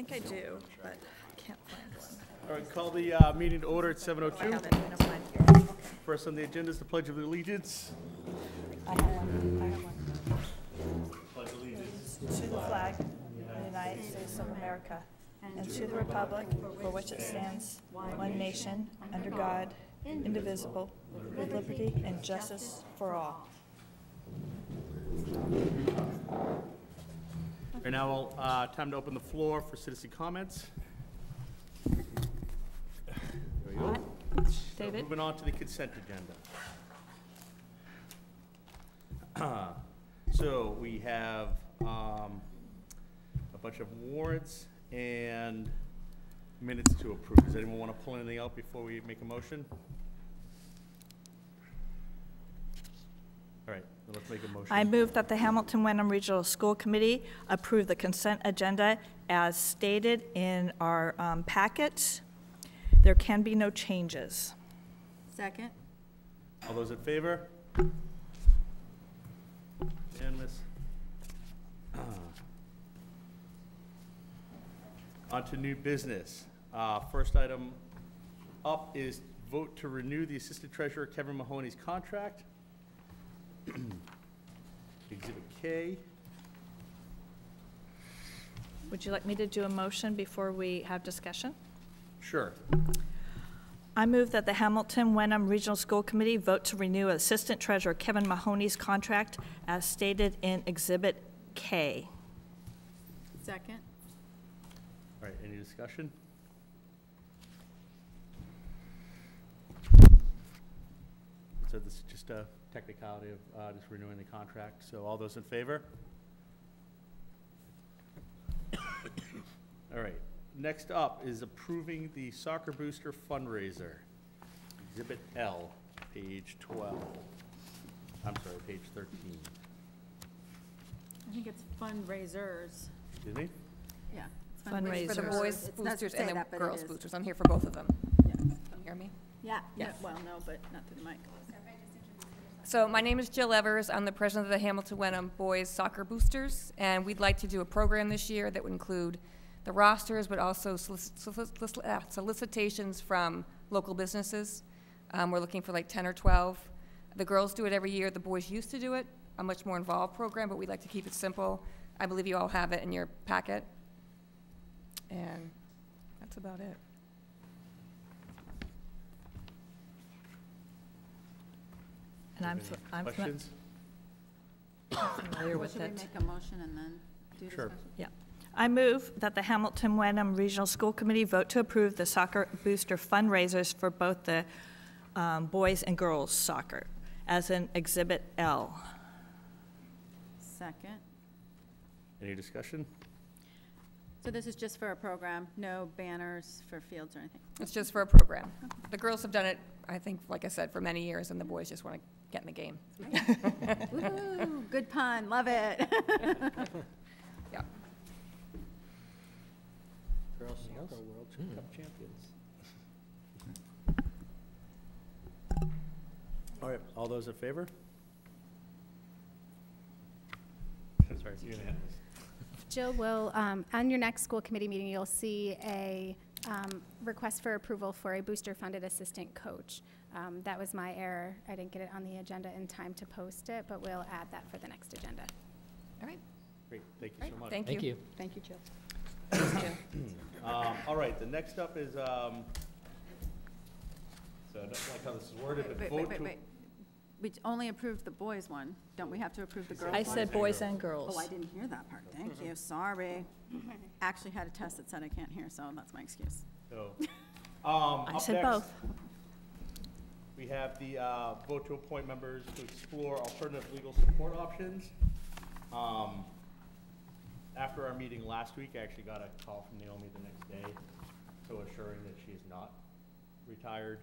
think I do, but I can't find one. All right, call the meeting to order at 7:02. I have it, I don't find it. First on the agenda is the Pledge of Allegiance. I have one, I have one. Pledge allegiance. To the flag of the United States of America, and to the republic for which it stands, one nation, under God, indivisible, with liberty and justice for all. And now, time to open the floor for citizen comments. There we go. David? Moving on to the consent agenda. So we have a bunch of warrants and minutes to approve. Does anyone want to pull anything out before we make a motion? All right, then let's make a motion. I move that the Hamilton Wenham Regional School Committee approve the consent agenda as stated in our packet. There can be no changes. Second. All those in favor? Unanimous. On to new business. First item up is vote to renew the Assistant Treasurer Kevin Mahoney's contract. Exhibit K. Would you like me to do a motion before we have discussion? Sure. I move that the Hamilton Wenham Regional School Committee vote to renew Assistant Treasurer Kevin Mahoney's contract as stated in Exhibit K. Second. All right, any discussion? So this is just a technicality of just renewing the contract. So all those in favor? All right. Next up is approving the Soccer Booster fundraiser. Exhibit L, page 12. I'm sorry, page 13. I think it's fundraisers. Excuse me? Yeah. It's Fundraisers. For the boys It doesn't boosters say and the that, but it girls is. boosters. I'm here for both of them. Yeah. Can you hear me? Yeah. Yeah. No, well, no, but not through the mic. So my name is Jill Evers. I'm the president of the Hamilton Wenham Boys Soccer Boosters, and we'd like to do a program this year that would include the rosters, but also solicitations from local businesses. We're looking for like 10 or 12. The girls do it every year. The boys used to do it, a much more involved program, but we'd like to keep it simple. I believe you all have it in your packet. And that's about it. And I'm Questions? familiar with Should we it. make a motion and then do Sure. discussion? Yeah. I move that the Hamilton Wenham Regional School Committee vote to approve the soccer booster fundraisers for both the boys and girls soccer as in Exhibit L. Second. Any discussion? So this is just for a program, no banners for fields or anything? It's just for a program. The girls have done it, I think, like I said, for many years, and the boys just want to get in the game. Woohoo, good pun, love it. Yeah. Girls Soccer World Cup champions. All right, all those in favor? Sorry, it's unanimous. Jill will, on your next school committee meeting, you'll see a request for approval for a booster-funded assistant coach. That was my error. I didn't get it on the agenda in time to post it, but we'll add that for the next agenda. All right. Great, thank you All right. so much. Thank you. Thank you, Jill. All right, the next up is, so I don't like how this is worded, but vote to. Wait. We only approved the boys one. Don't we have to approve the girls I one? said boys and girls. Oh, I didn't hear that part. Thank you, sorry. Actually had a test that said I can't hear, so that's my excuse. So, I up said next, both. we have the vote to appoint members to explore alternative legal support options. After our meeting last week, I actually got a call from Naomi the next day, so assuring that she is not retired.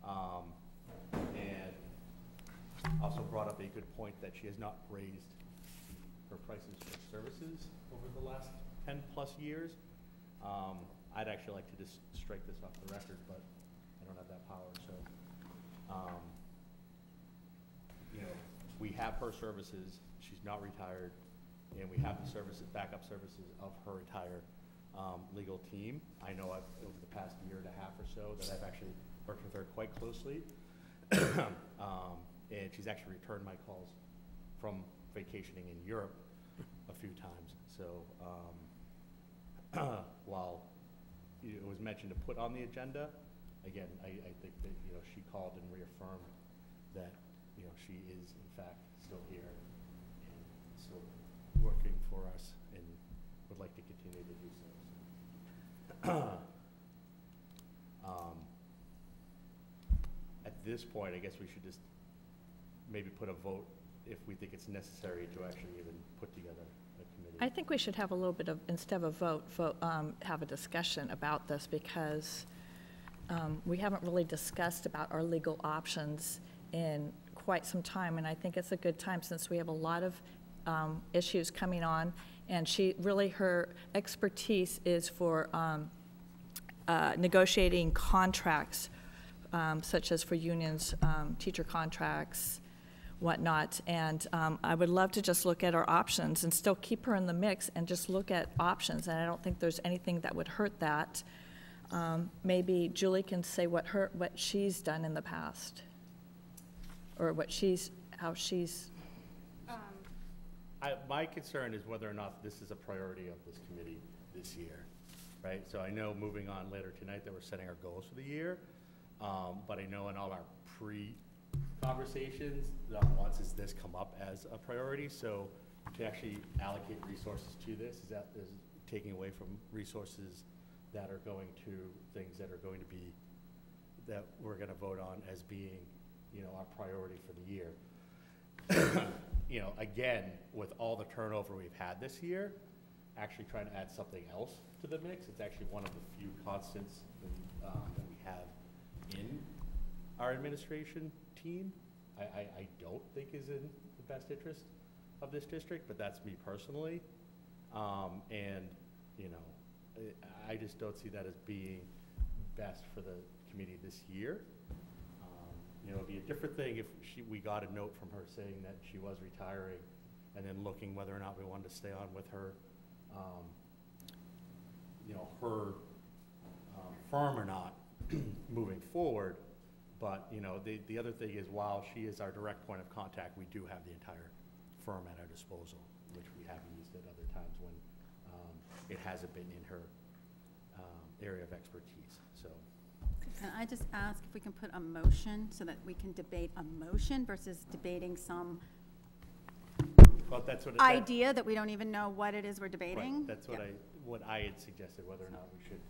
And also brought up a good point that she has not raised her prices for services over the last 10+ years. I'd actually like to just strike this off the record, but I don't have that power, so. You know, we have her services, she's not retired, and we have the services, backup services of her retired legal team. I know over the past year and a half or so that I've actually worked with her quite closely. And she's actually returned my calls from vacationing in Europe a few times. So while it was mentioned to put on the agenda, again, I think that, you know, she called and reaffirmed that, you know, she is in fact still here and still working for us and would like to continue to do so. At this point, I guess we should just maybe put a vote if we think it's necessary to actually even put together a committee. I think we should have a little bit of, instead of a vote, have a discussion about this, because we haven't really discussed about our legal options in quite some time, and I think it's a good time since we have a lot of issues coming on, and her expertise is for negotiating contracts, such as for unions, teacher contracts, whatnot, and I would love to just look at our options and still keep her in the mix and just look at options, and I don't think there's anything that would hurt that. Maybe Julie can say what she's done in the past, or how she's. My concern is whether or not this is a priority of this committee this year, right? So I know moving on later tonight that we're setting our goals for the year, but I know in all our pre-conversations, not once has this come up as a priority. So to actually allocate resources to this is taking away from resources that are going to things that are going to be, that we're going to vote on as being, you know, our priority for the year. You know, again, with all the turnover we've had this year, actually trying to add something else to the mix. It's actually one of the few constants that we have in our administration team. I don't think is in the best interest of this district, but that's me personally. And, you know, I just don't see that as being best for the committee this year. You know, it'd be a different thing if we got a note from her saying that she was retiring, and then looking whether or not we wanted to stay on with her, you know, her firm or not moving forward. But, you know, the other thing is, while she is our direct point of contact, we do have the entire firm at our disposal, which we have used at other times when it hasn't been in her area of expertise. So. Can I just ask if we can put a motion so that we can debate a motion versus debating some Well, that's what idea that we don't even know what it is we're debating? Right. That's what I had suggested, whether or not we should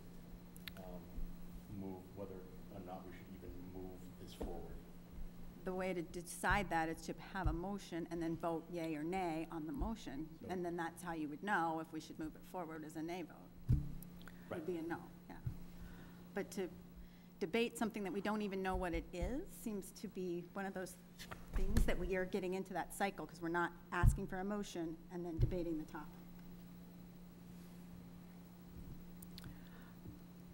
whether or not we should even move this forward. The way to decide that is to have a motion and then vote yay or nay on the motion, So, and then that's how you would know if we should move it forward as a nay vote. Right. Would be a no, yeah. But to debate something that we don't even know what it is seems to be one of those things that we are getting into that cycle, because we're not asking for a motion and then debating the topic.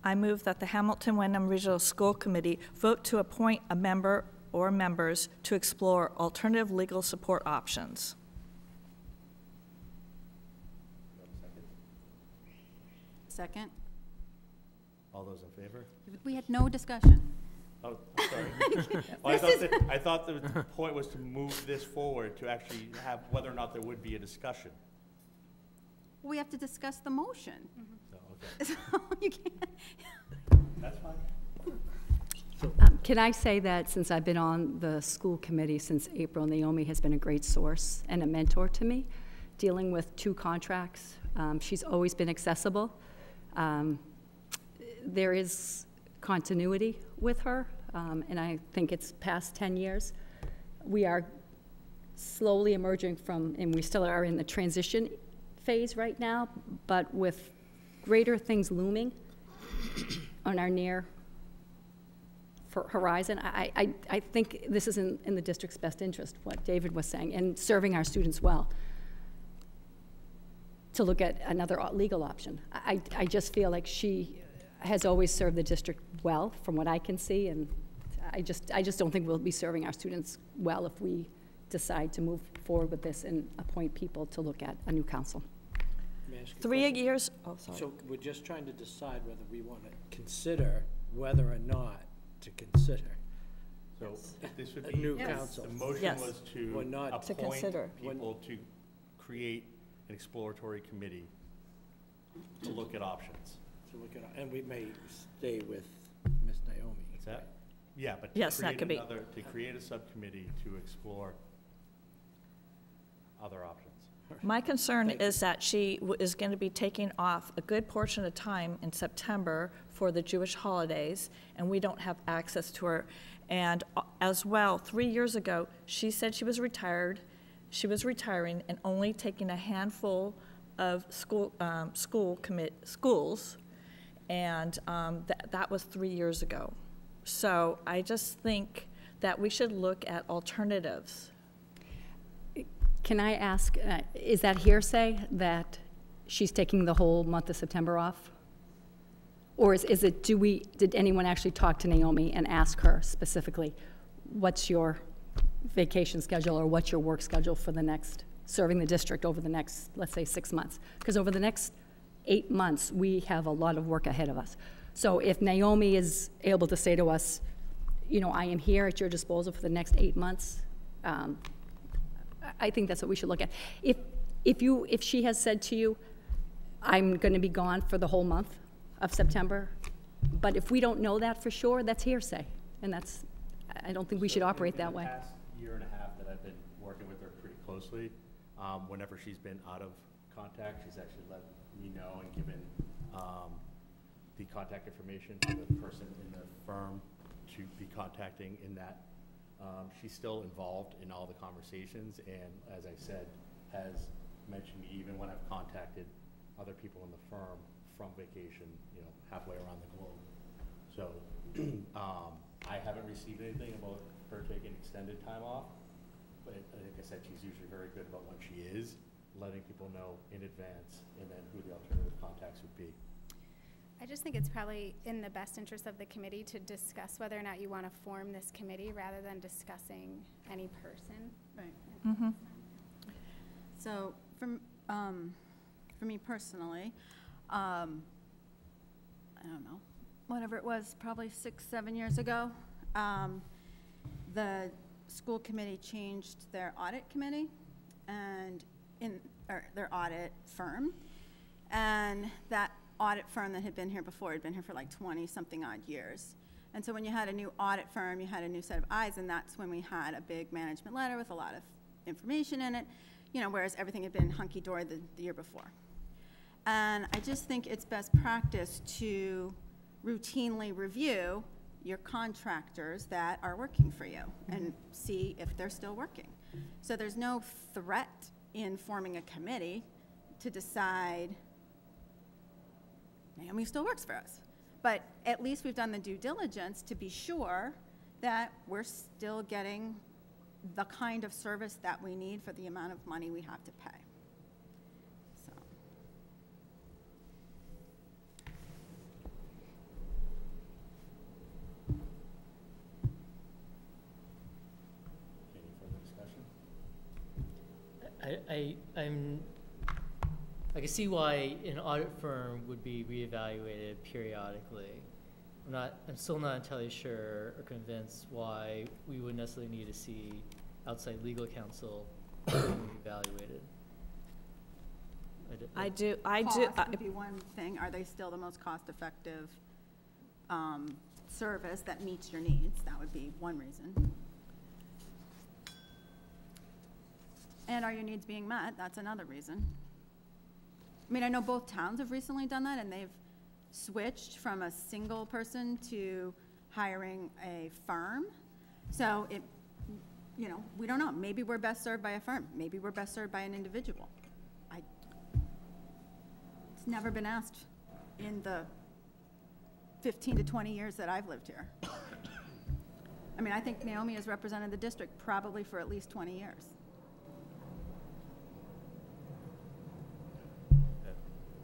I move that the Hamilton-Wenham Regional School Committee vote to appoint a member or members to explore alternative legal support options. Second? All those in favor? We had no discussion. Oh, I'm sorry. Well, I thought the point was to move this forward to actually have whether or not there would be a discussion. We have to discuss the motion. So, okay. So you can't. That's fine. Can I say that since I've been on the school committee since April, Naomi has been a great source and a mentor to me, dealing with 2 contracts. She's always been accessible. There is continuity with her, and I think it's past 10 years. We are slowly emerging from, and we still are in the transition phase right now, but with greater things looming on our near horizon, I think this is in the district's best interest, what David was saying, and serving our students well, to look at another legal option. I just feel like she has always served the district well, from what I can see, and I just don't think we'll be serving our students well if we decide to move forward with this and appoint people to look at a new council. May ask you a 3 question? years, oh, sorry. So we're just trying to decide whether we want to consider whether or not to consider So this would a be, new Yes. council. the motion Yes. was Or to not. To appoint consider. people to create an exploratory committee to look at options. To look at, and we may stay with Ms. Naomi. Is that? Yeah, but Yes, that could be. to create a subcommittee to explore other options. My concern is that she is going to be taking off a good portion of time in September for the Jewish holidays, and we don't have access to her. And as well, 3 years ago, she said she was retired. She was retiring and only taking a handful of schools, and that was 3 years ago. So I just think that we should look at alternatives. Can I ask, is that hearsay that she's taking the whole month of September off? Or is it, did anyone actually talk to Naomi and ask her specifically, what's your vacation schedule or what's your work schedule for the next, serving the district over the next, let's say, 6 months? Because over the next 8 months, we have a lot of work ahead of us. So if Naomi is able to say to us, you know, I am here at your disposal for the next 8 months, I think that's what we should look at. If she has said to you, I'm going to be gone for the whole month of September, but if we don't know that for sure, that's hearsay, and I don't think we should operate that way. In the past year and a half that I've been working with her pretty closely, whenever she's been out of contact, she's actually let me know and given the contact information for the person in the firm to be contacting in that. She's still involved in all the conversations, and as I said, has mentioned me even when I've contacted other people in the firm from vacation, you know, halfway around the globe. So I haven't received anything about her taking extended time off, but like I said, she's usually very good about when she is, letting people know in advance, and then who the alternative contacts would be. I just think it's probably in the best interest of the committee to discuss whether or not you want to form this committee rather than discussing any person. Right. So for me personally, I don't know, whatever it was, probably 6-7 years ago, the school committee changed their audit committee and their audit firm, and that audit firm that had been here before had been here for like 20-something odd years. And so when you had a new audit firm, you had a new set of eyes, and that's when we had a big management letter with a lot of information in it, you know, whereas everything had been hunky-dory the year before. And I just think it's best practice to routinely review your contractors that are working for you and see if they're still working. So there's no threat in forming a committee to decide Naomi still works for us. But at least we've done the due diligence to be sure that we're still getting the kind of service that we need for the amount of money we have to pay. So. Any further discussion? I can see why an audit firm would be reevaluated periodically. I'm still not entirely sure or convinced why we would necessarily need to see outside legal counsel evaluated. Cost would be one thing. Are they still the most cost-effective service that meets your needs? That would be one reason. And are your needs being met? That's another reason. I mean, I know both towns have recently done that, and they've switched from a single person to hiring a firm. So it, you know, we don't know. Maybe we're best served by a firm. Maybe we're best served by an individual. It's never been asked in the 15 to 20 years that I've lived here. I mean, I think Naomi has represented the district probably for at least 20 years.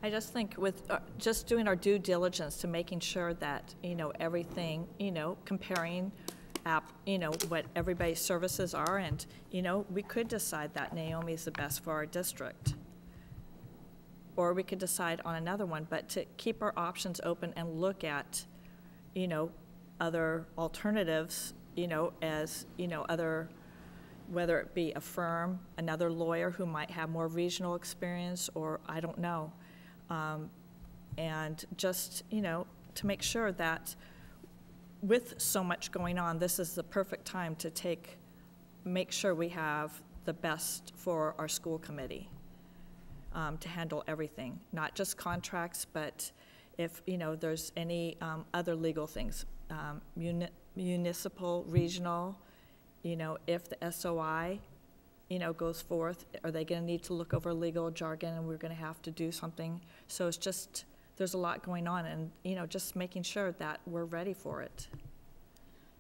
I just think with just doing our due diligence to making sure that, you know, everything, you know, comparing you know, what everybody's services are, and, you know, we could decide that Naomi is the best for our district. or we could decide on another one, but to keep our options open and look at, you know, other alternatives, you know, as, you know, other, whether it be a firm, another lawyer who might have more regional experience, or I don't know. And just, you know, to make sure that with so much going on, this is the perfect time to make sure we have the best for our school committee to handle everything, not just contracts, but if, you know, there's any other legal things, municipal, regional, you know, if the SOI, you know, goes forth, are they going to need to look over legal jargon, and we're going to have to do something? So it's just, there's a lot going on, and, you know, just making sure that we're ready for it.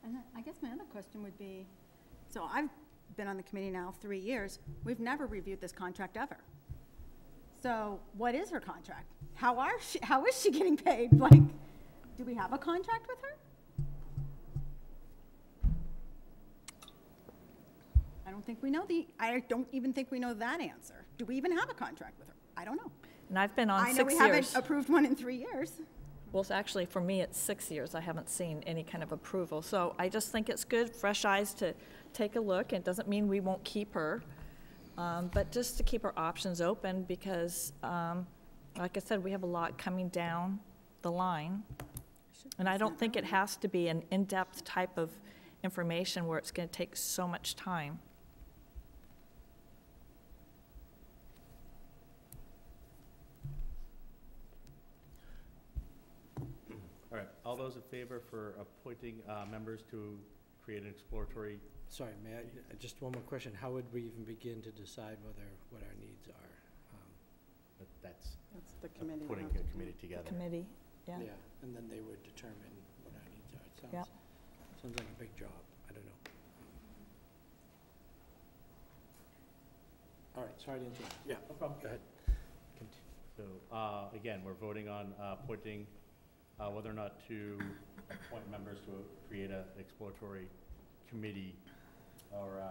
And then I guess my other question would be, so I've been on the committee now 3 years. We've never reviewed this contract ever. So what is her contract? How is she getting paid? Like, do we have a contract with her? I don't even think we know that answer. Do we even have a contract with her? I don't know. And I've been on 6 years. I know we haven't approved one in 3 years. Well, actually, for me, it's 6 years. I haven't seen any kind of approval. So I just think it's good, fresh eyes, to take a look. It doesn't mean we won't keep her, but just to keep our options open, because, like I said, we have a lot coming down the line. And I don't think it has to be an in-depth type of information where it's going to take so much time. All right, all those in favor for appointing members to create an exploratory? Sorry, may I, just one more question. How would we even begin to decide what our needs are? That's the committee. putting a committee together. Committee, yeah. Yeah, and then they would determine what our needs are. It Yeah. sounds like a big job. I don't know. All right, sorry to interrupt. Yeah, no problem. Go ahead. So, again, we're voting on appointing whether or not to appoint members to create an exploratory committee, or,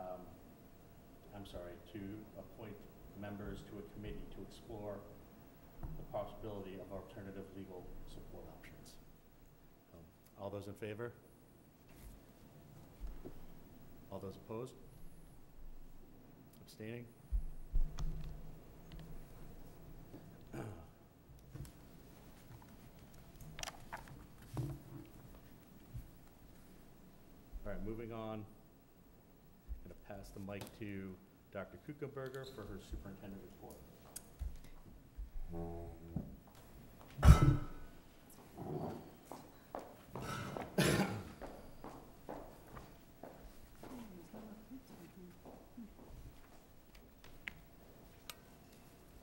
I'm sorry, to appoint members to a committee to explore the possibility of alternative legal support options. All those in favor? All those opposed? Abstaining? All right, moving on. I'm going to pass the mic to Dr. Kuchenberger for her superintendent report.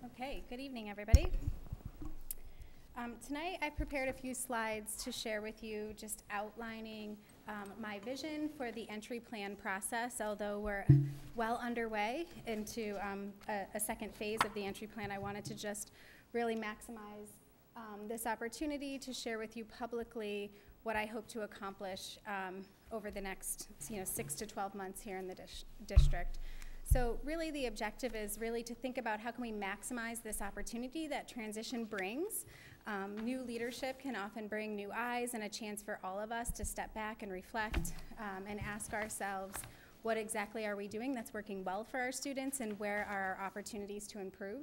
Okay, good evening, everybody. Tonight I prepared a few slides to share with you, just outlining my vision for the entry plan process. Although we're well underway into a second phase of the entry plan, I wanted to just really maximize this opportunity to share with you publicly what I hope to accomplish over the next 6 to 12 months here in the district. So really the objective is really to think about how can we maximize this opportunity that transition brings. New leadership can often bring new eyes and a chance for all of us to step back and reflect and ask ourselves, what exactly are we doing that's working well for our students, and where are our opportunities to improve?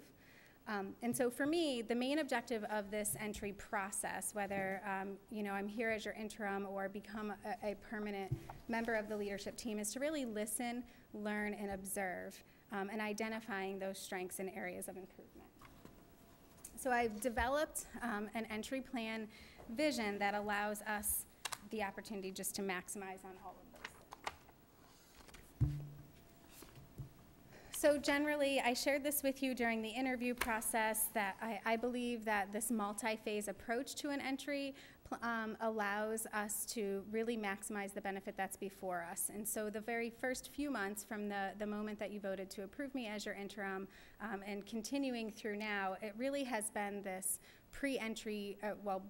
And so for me, the main objective of this entry process, whether I'm here as your interim or become a permanent member of the leadership team, is to really listen, learn, and observe, and identifying those strengths and areas of improvement. So I've developed an entry plan vision that allows us the opportunity just to maximize on all of those things. So generally, I shared this with you during the interview process, that I believe that this multi-phase approach to an entry allows us to really maximize the benefit that's before us. And so the very first few months from the moment that you voted to approve me as your interim and continuing through now, it really has been this pre-entry,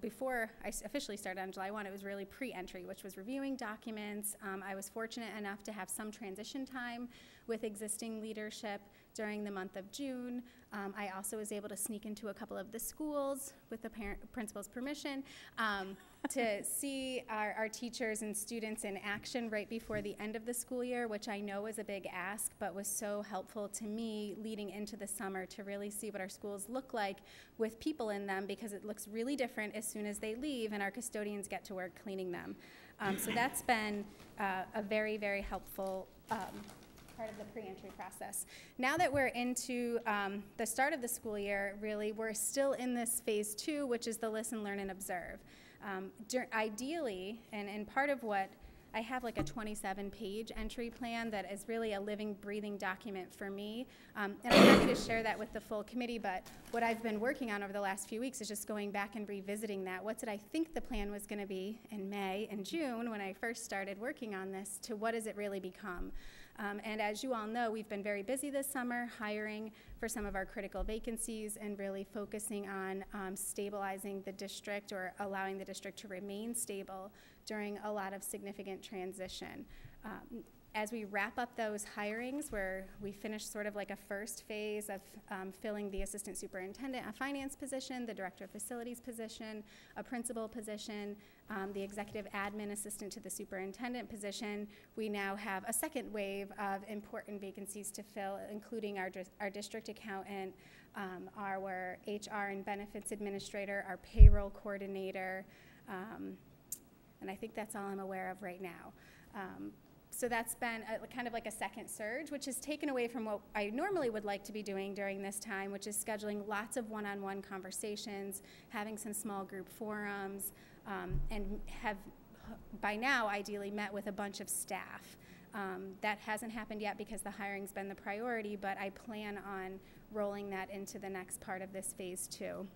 before I officially started on July 1, it was really pre-entry, which was reviewing documents. I was fortunate enough to have some transition time with existing leadership during the month of June. I also was able to sneak into a couple of the schools with the principal's permission to see our teachers and students in action right before the end of the school year, which I know is a big ask, but was so helpful to me leading into the summer to really see what our schools look like with people in them, because it looks really different as soon as they leave and our custodians get to work cleaning them. So that's been a very, very helpful part of the pre-entry process. Now that we're into the start of the school year, really, we're still in this phase 2, which is the listen, learn, and observe. Ideally, and part of what I have like a 27-page entry plan that is really a living, breathing document for me. And I'm happy to share that with the full committee, but what I've been working on over the last few weeks is just going back and revisiting that. What did I think the plan was going to be in May and June when I first started working on this, to what has it really become? And as you all know, we've been very busy this summer hiring for some of our critical vacancies and really focusing on stabilizing the district, or allowing the district to remain stable during a lot of significant transition. As we wrap up those hirings, where we finish sort of like a first phase of filling the assistant superintendent, a finance position, the director of facilities position, a principal position, the executive admin assistant to the superintendent position, we now have a second wave of important vacancies to fill, including our district accountant, our HR and benefits administrator, our payroll coordinator, and I think that's all I'm aware of right now. So that's been kind of like a second surge, which has taken away from what I normally would like to be doing during this time, which is scheduling lots of one-on-one conversations, having some small group forums, and have by now ideally met with a bunch of staff. That hasn't happened yet because the hiring's been the priority, but I plan on rolling that into the next part of this phase 2.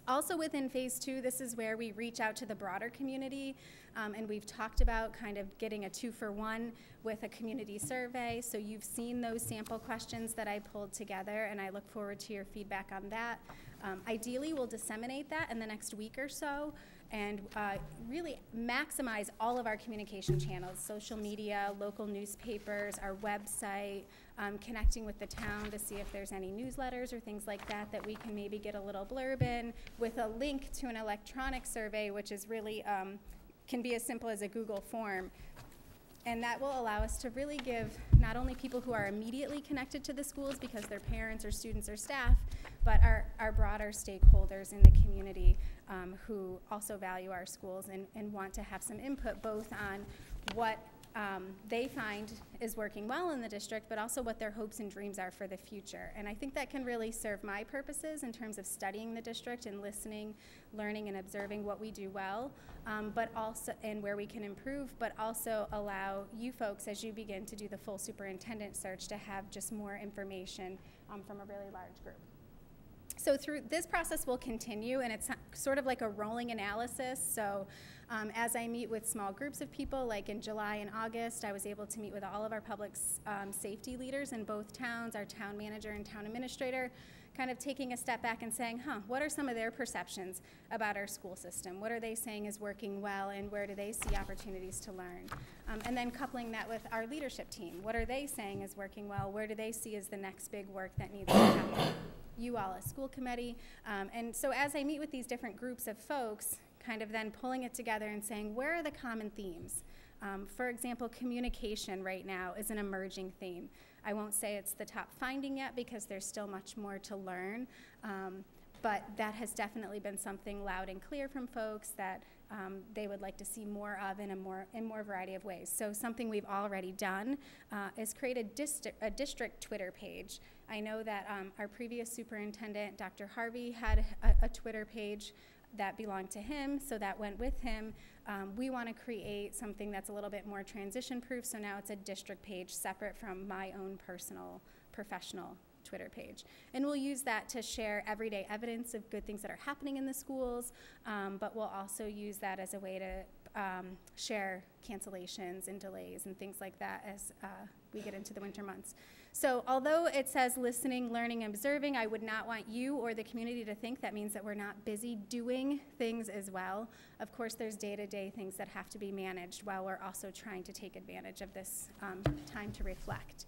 Also within phase 2, this is where we reach out to the broader community, and we've talked about kind of getting a 2-for-1 with a community survey. So you've seen those sample questions that I pulled together, and I look forward to your feedback on that. Ideally, we'll disseminate that in the next week or so, and really maximize all of our communication channels: social media, local newspapers, our website, connecting with the town to see if there's any newsletters or things like that that we can maybe get a little blurb in, with a link to an electronic survey, which is really, can be as simple as a Google form. And that will allow us to really give not only people who are immediately connected to the schools because they're parents or students or staff, but our broader stakeholders in the community who also value our schools and want to have some input both on what they find is working well in the district, but also what their hopes and dreams are for the future. And I think that can really serve my purposes in terms of studying the district and listening, learning, and observing what we do well, but also, and where we can improve, but also allow you folks, as you begin to do the full superintendent search, to have just more information from a really large group. So through this process will continue, and it's sort of like a rolling analysis. So as I meet with small groups of people, like in July and August, I was able to meet with all of our public safety leaders in both towns, our town manager and town administrator, kind of taking a step back and saying, what are some of their perceptions about our school system? What are they saying is working well, and where do they see opportunities to learn? And then coupling that with our leadership team. What are they saying is working well? Where do they see as the next big work that needs to happen? You all, a school committee. And so as I meet with these different groups of folks, kind of then pulling it together and saying, where are the common themes? For example, communication right now is an emerging theme. I won't say it's the top finding yet because there's still much more to learn, but that has definitely been something loud and clear from folks that they would like to see more of in more variety of ways. So something we've already done is create a district Twitter page. I know that our previous superintendent, Dr. Harvey, had a Twitter page that belonged to him, so that went with him. We want to create something that's a little bit more transition-proof, so now it's a district page separate from my own personal, professional Twitter page. And we'll use that to share everyday evidence of good things that are happening in the schools, but we'll also use that as a way to share cancellations and delays and things like that as we get into the winter months. So although it says listening, learning, and observing, I would not want you or the community to think that means that we're not busy doing things as well. Of course, there's day-to-day things that have to be managed while we're also trying to take advantage of this time to reflect.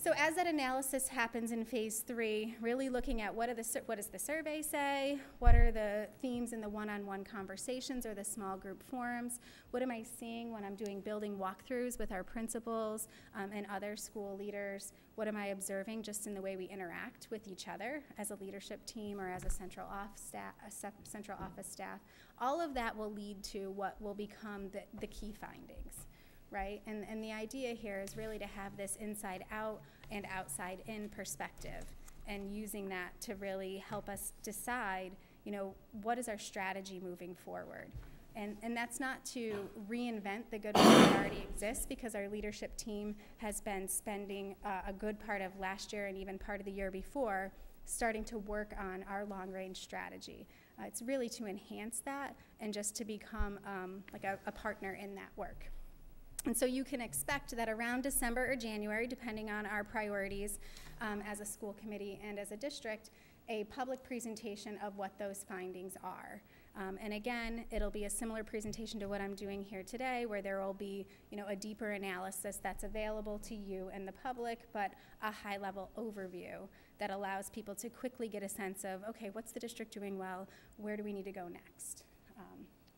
So as that analysis happens in phase 3, really looking at what does the survey say, what are the themes in the one-on-one conversations or the small group forums, what am I seeing when I'm doing building walkthroughs with our principals and other school leaders, what am I observing just in the way we interact with each other as a leadership team or as a central office staff. All of that will lead to what will become the key findings. Right? And the idea here is really to have this inside out and outside in perspective, and using that to really help us decide, what is our strategy moving forward. And that's not to reinvent the good work that already exists, because our leadership team has been spending a good part of last year and even part of the year before starting to work on our long-range strategy. It's really to enhance that and just to become like a partner in that work. And so you can expect that around December or January, depending on our priorities as a school committee and as a district, a public presentation of what those findings are. And again, it'll be a similar presentation to what I'm doing here today, where there will be, a deeper analysis that's available to you and the public, but a high-level overview that allows people to quickly get a sense of, okay, what's the district doing well? Where do we need to go next?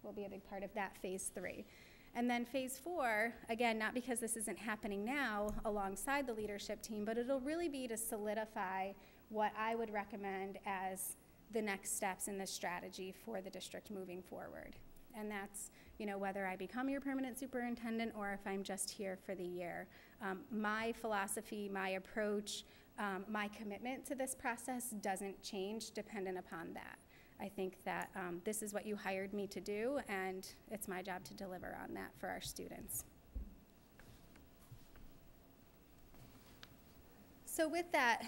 Will be a big part of that phase 3. And then phase 4, again, not because this isn't happening now alongside the leadership team, but it'll really be to solidify what I would recommend as the next steps in the strategy for the district moving forward. And that's, whether I become your permanent superintendent or if I'm just here for the year. My philosophy, my approach, my commitment to this process doesn't change dependent upon that. I think that this is what you hired me to do, and it's my job to deliver on that for our students. So with that,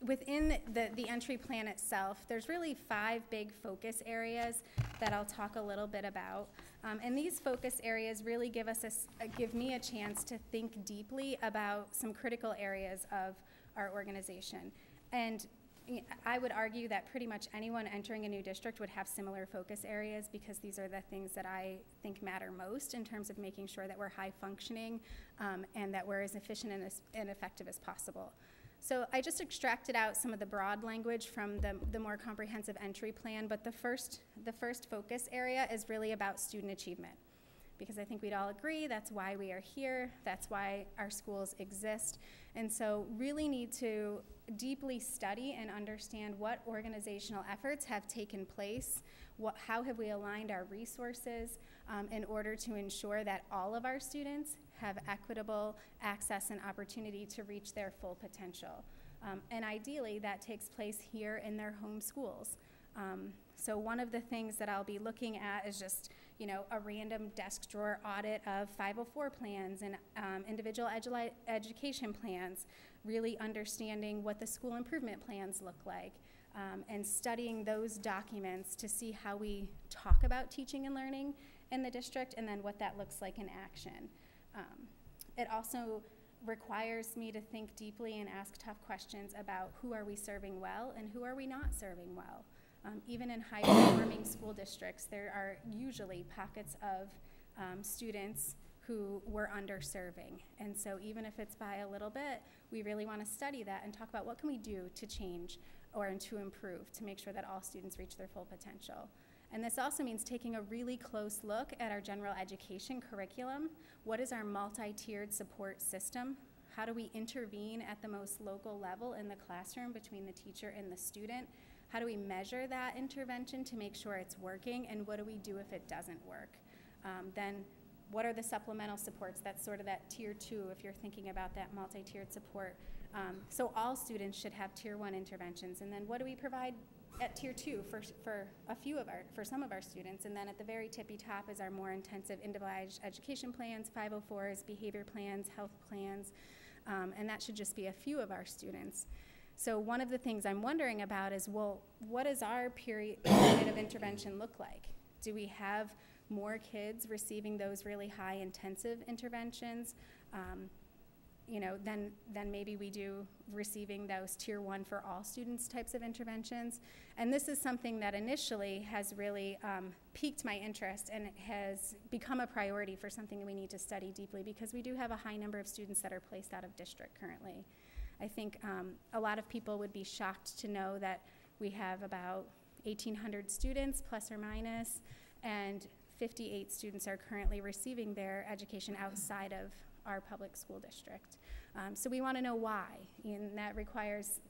within the entry plan itself, there's really 5 big focus areas that I'll talk a little bit about. And these focus areas really give me a chance to think deeply about some critical areas of our organization. And I would argue that pretty much anyone entering a new district would have similar focus areas, because these are the things that I think matter most in terms of making sure that we're high functioning and that we're as efficient and effective as possible. So I just extracted out some of the broad language from the more comprehensive entry plan, but the first focus area is really about student achievement, because I think we'd all agree that's why we are here, that's why our schools exist. And so really need to deeply study and understand what organizational efforts have taken place, how have we aligned our resources in order to ensure that all of our students have equitable access and opportunity to reach their full potential. And ideally, that takes place here in their home schools. So one of the things that I'll be looking at is just, a random desk drawer audit of 504 plans and individual education plans, really understanding what the school improvement plans look like, and studying those documents to see how we talk about teaching and learning in the district, and then what that looks like in action. It also requires me to think deeply and ask tough questions about who are we serving well and who are we not serving well. Even in high-performing school districts, there are usually pockets of students who we're underserving. And so even if it's by a little bit, we really want to study that and talk about what can we do to change or to improve to make sure that all students reach their full potential. And this also means taking a really close look at our general education curriculum. What is our multi-tiered support system? How do we intervene at the most local level in the classroom between the teacher and the student? How do we measure that intervention to make sure it's working? And what do we do if it doesn't work? Then what are the supplemental supports? That's sort of that tier 2 if you're thinking about that multi-tiered support. So all students should have tier 1 interventions. And then what do we provide at tier 2 for some of our students? And then at the very tippy top is our more intensive individualized education plans, 504s, behavior plans, health plans, and that should just be a few of our students. So one of the things I'm wondering about is, well, what does our period of intervention look like? Do we have more kids receiving those really high intensive interventions? then maybe we do receiving those tier 1 for all students types of interventions. And this is something that initially has really piqued my interest, and it has become a priority for something that we need to study deeply, because we do have a high number of students that are placed out of district currently. I think a lot of people would be shocked to know that we have about 1,800 students plus or minus, and 58 students are currently receiving their education outside of our public school district. So we want to know why, and that requires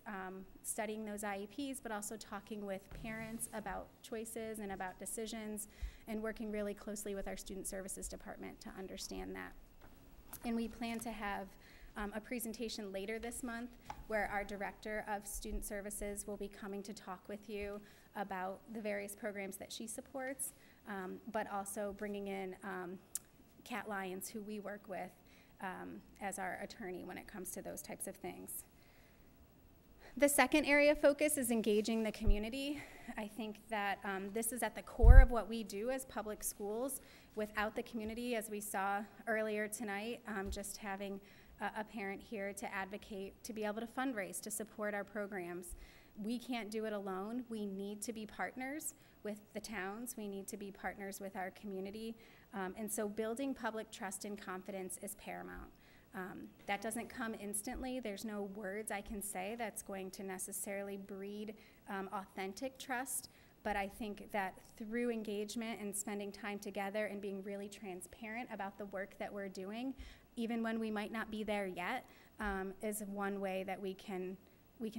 studying those IEPs, but also talking with parents about choices and about decisions, and working really closely with our student services department to understand that. And we plan to have a presentation later this month where our director of student services will be coming to talk with you about the various programs that she supports, but also bringing in Kat Lyons, who we work with as our attorney when it comes to those types of things. The second area of focus is engaging the community. I think that this is at the core of what we do as public schools. Without the community, as we saw earlier tonight, just having a parent here to advocate, to be able to fundraise, to support our programs. We can't do it alone. We need to be partners with the towns. We need to be partners with our community. And so building public trust and confidence is paramount. That doesn't come instantly. There's no words I can say that's going to necessarily breed authentic trust. But I think that through engagement and spending time together and being really transparent about the work that we're doing, even when we might not be there yet, is one way that we can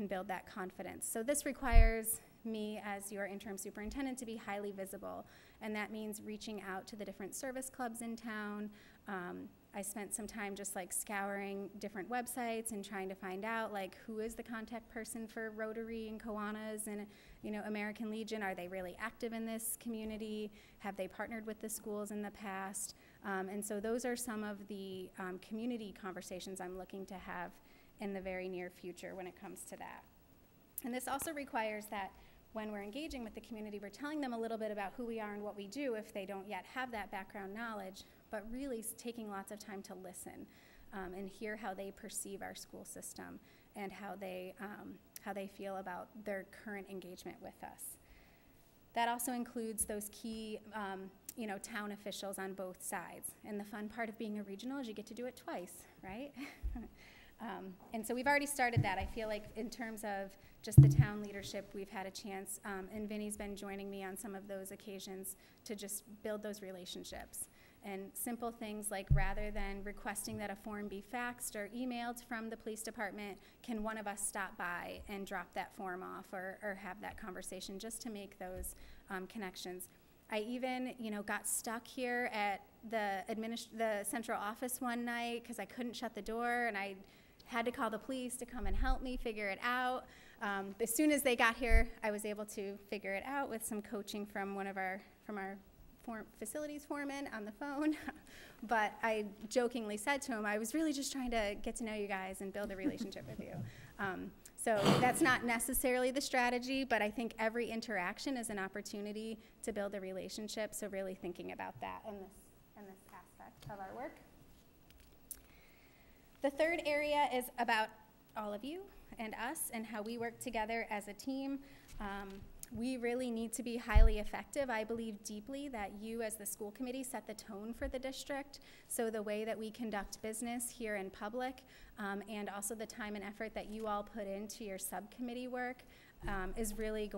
build that confidence. So this requires me as your interim superintendent to be highly visible, and that means reaching out to the different service clubs in town. I spent some time just like scouring different websites and trying to find out like who is the contact person for Rotary and Kiwanis and American Legion. Are they really active in this community? Have they partnered with the schools in the past? And so those are some of the community conversations I'm looking to have in the very near future when it comes to that. And this also requires that when we're engaging with the community, we're telling them a little bit about who we are and what we do if they don't yet have that background knowledge, but really taking lots of time to listen and hear how they perceive our school system and how they feel about their current engagement with us. That also includes those key town officials on both sides. And the fun part of being a regional is you get to do it twice, right? And so we've already started that. I feel like in terms of just the town leadership, we've had a chance, and Vinny's been joining me on some of those occasions to just build those relationships. And simple things like rather than requesting that a form be faxed or emailed from the police department, can one of us stop by and drop that form off or have that conversation just to make those connections. I even, got stuck here at the central office one night because I couldn't shut the door, and I had to call the police to come and help me figure it out. As soon as they got here, I was able to figure it out with some coaching from our facilities foreman on the phone. But I jokingly said to him, I was really just trying to get to know you guys and build a relationship with you. So that's not necessarily the strategy, but I think every interaction is an opportunity to build a relationship. So really thinking about that in this aspect of our work. The third area is about all of you and us and how we work together as a team. We really need to be highly effective. I believe deeply that you as the school committee set the tone for the district. So the way that we conduct business here in public and also the time and effort that you all put into your subcommittee work is really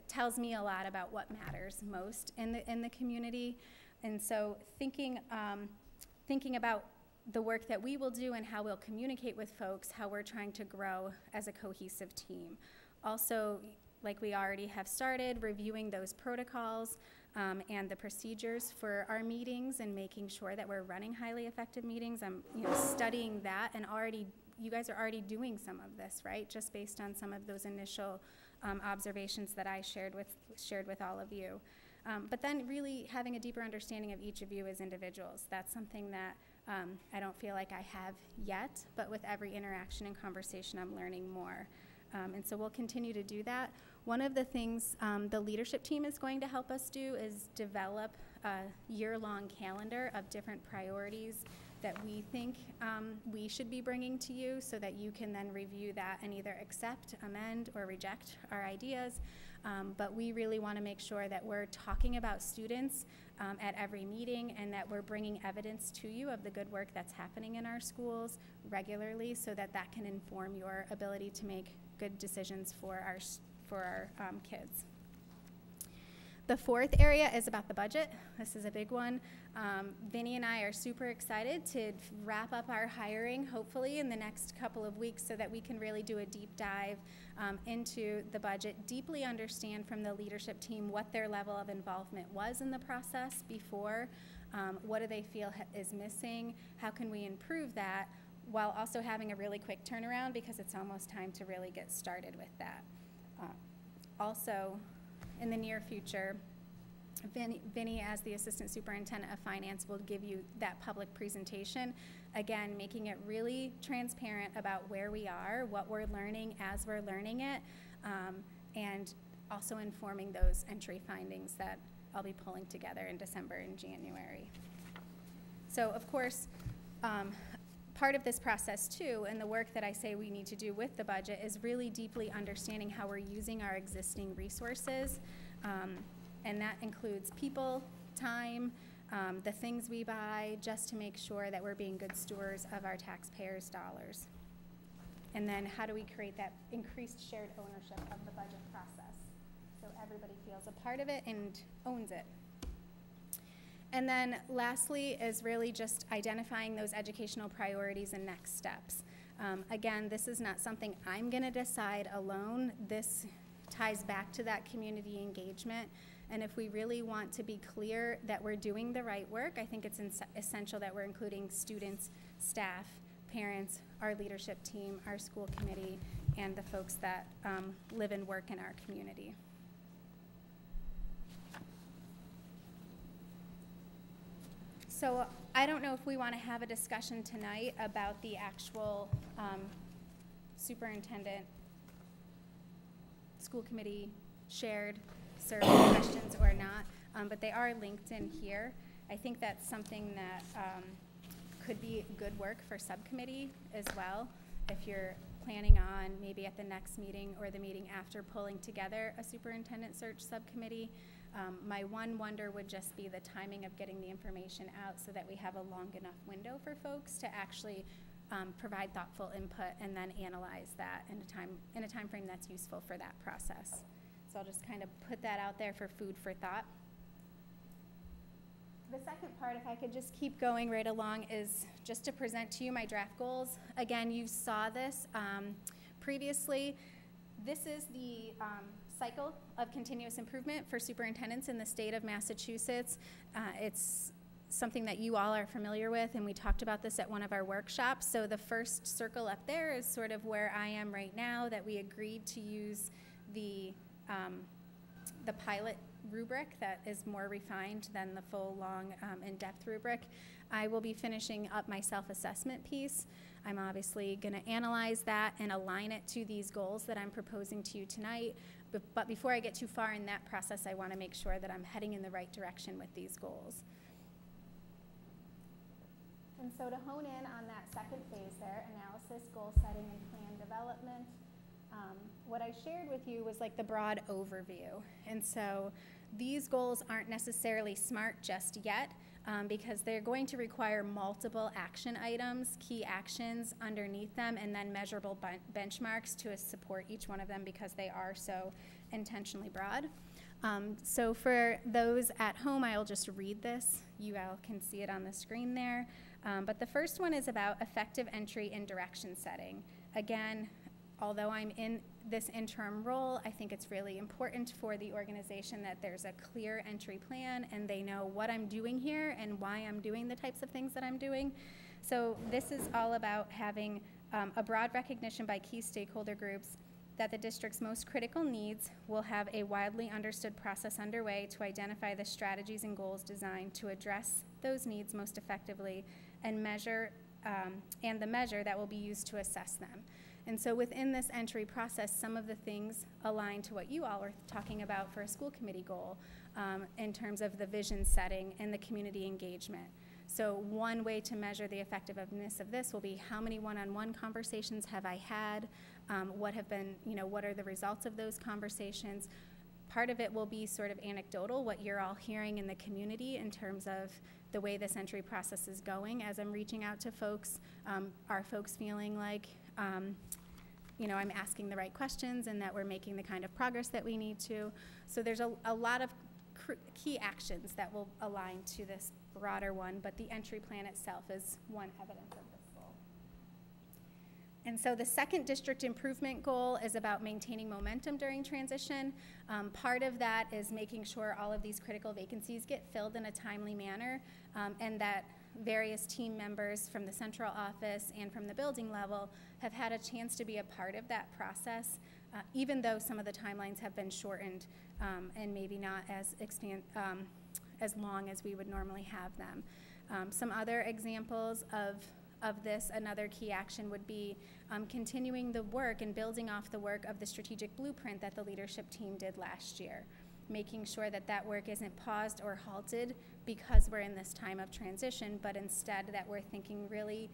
tells me a lot about what matters most in the community. And so thinking about the work that we will do and how we'll communicate with folks, how we're trying to grow as a cohesive team. Also, like we already have started, reviewing those protocols and the procedures for our meetings and making sure that we're running highly effective meetings. I'm studying that, and you guys are already doing some of this, right? Just based on some of those initial observations that I shared with all of you. But then really having a deeper understanding of each of you as individuals. That's something that I don't feel like I have yet, but with every interaction and conversation, I'm learning more. And so we'll continue to do that. One of the things the leadership team is going to help us do is develop a year-long calendar of different priorities that we think we should be bringing to you so that you can then review that and either accept, amend, or reject our ideas. But we really want to make sure that we're talking about students at every meeting and that we're bringing evidence to you of the good work that's happening in our schools regularly so that that can inform your ability to make good decisions for our kids. The fourth area is about the budget. This is a big one. Vinny and I are super excited to wrap up our hiring, hopefully in the next couple of weeks, so that we can really do a deep dive into the budget, deeply understand from the leadership team what their level of involvement was in the process before, what do they feel is missing, how can we improve that, while also having a really quick turnaround because it's almost time to really get started with that. Also, in the near future, Vinny, as the Assistant Superintendent of Finance, will give you that public presentation, again, making it really transparent about where we are, what we're learning as we're learning it, and also informing those entry findings that I'll be pulling together in December and January. So, of course, part of this process too, and the work that I say we need to do with the budget, is really deeply understanding how we're using our existing resources, and that includes people, time, the things we buy, just to make sure that we're being good stewards of our taxpayers' dollars. And then how do we create that increased shared ownership of the budget process so everybody feels a part of it and owns it. And then lastly is really just identifying those educational priorities and next steps. Again, this is not something I'm going to decide alone. This ties back to that community engagement. And if we really want to be clear that we're doing the right work, I think it's essential that we're including students, staff, parents, our leadership team, our school committee, and the folks that live and work in our community. So I don't know if we want to have a discussion tonight about the actual superintendent, school committee shared survey questions or not, but they are linked in here. I think that's something that could be good work for subcommittee as well, if you're planning on maybe at the next meeting or the meeting after pulling together a superintendent search subcommittee. My one wonder would just be the timing of getting the information out so that we have a long enough window for folks to actually provide thoughtful input and then analyze that in a time frame that's useful for that process. So I'll just kind of put that out there for food for thought. The second part, if I could just keep going right along, is just to present to you my draft goals. Again, you saw this previously. This is the cycle of continuous improvement for superintendents in the state of Massachusetts. It's something that you all are familiar with, and we talked about this at one of our workshops. So the first circle up there is sort of where I am right now, that we agreed to use the pilot rubric that is more refined than the full, long, in-depth rubric. I will be finishing up my self-assessment piece. I'm obviously going to analyze that and align it to these goals that I'm proposing to you tonight. But before I get too far in that process, I want to make sure that I'm heading in the right direction with these goals. And so to hone in on that second phase there, analysis, goal setting, and plan development, what I shared with you was like the broad overview. And so these goals aren't necessarily SMART just yet, because they're going to require multiple action items, key actions underneath them, and then measurable benchmarks to support each one of them because they are so intentionally broad. So for those at home, I'll just read this. You all can see it on the screen there. But the first one is about effective entry and direction setting. Again, although I'm in this interim role, I think it's really important for the organization that there's a clear entry plan and they know what I'm doing here and why I'm doing the types of things that I'm doing. So this is all about having a broad recognition by key stakeholder groups that the district's most critical needs will have a widely understood process underway to identify the strategies and goals designed to address those needs most effectively and the measure that will be used to assess them. And so within this entry process, some of the things align to what you all are talking about for a school committee goal in terms of the vision setting and the community engagement. So one way to measure the effectiveness of this will be how many one-on-one conversations have I had, what have been, what are the results of those conversations. Part of it will be sort of anecdotal, what you're all hearing in the community in terms of the way this entry process is going. As I'm reaching out to folks, are folks feeling like, I'm asking the right questions and that we're making the kind of progress that we need to. So there's a lot of key actions that will align to this broader one, but the entry plan itself is one evidence of this goal. And so the second district improvement goal is about maintaining momentum during transition. Part of that is making sure all of these critical vacancies get filled in a timely manner, and that various team members from the central office and from the building level have had a chance to be a part of that process, even though some of the timelines have been shortened and maybe not as long as we would normally have them. Some other examples of this, another key action would be continuing the work and building off the work of the strategic blueprint that the leadership team did last year, making sure that that work isn't paused or halted because we're in this time of transition, but instead that we're thinking really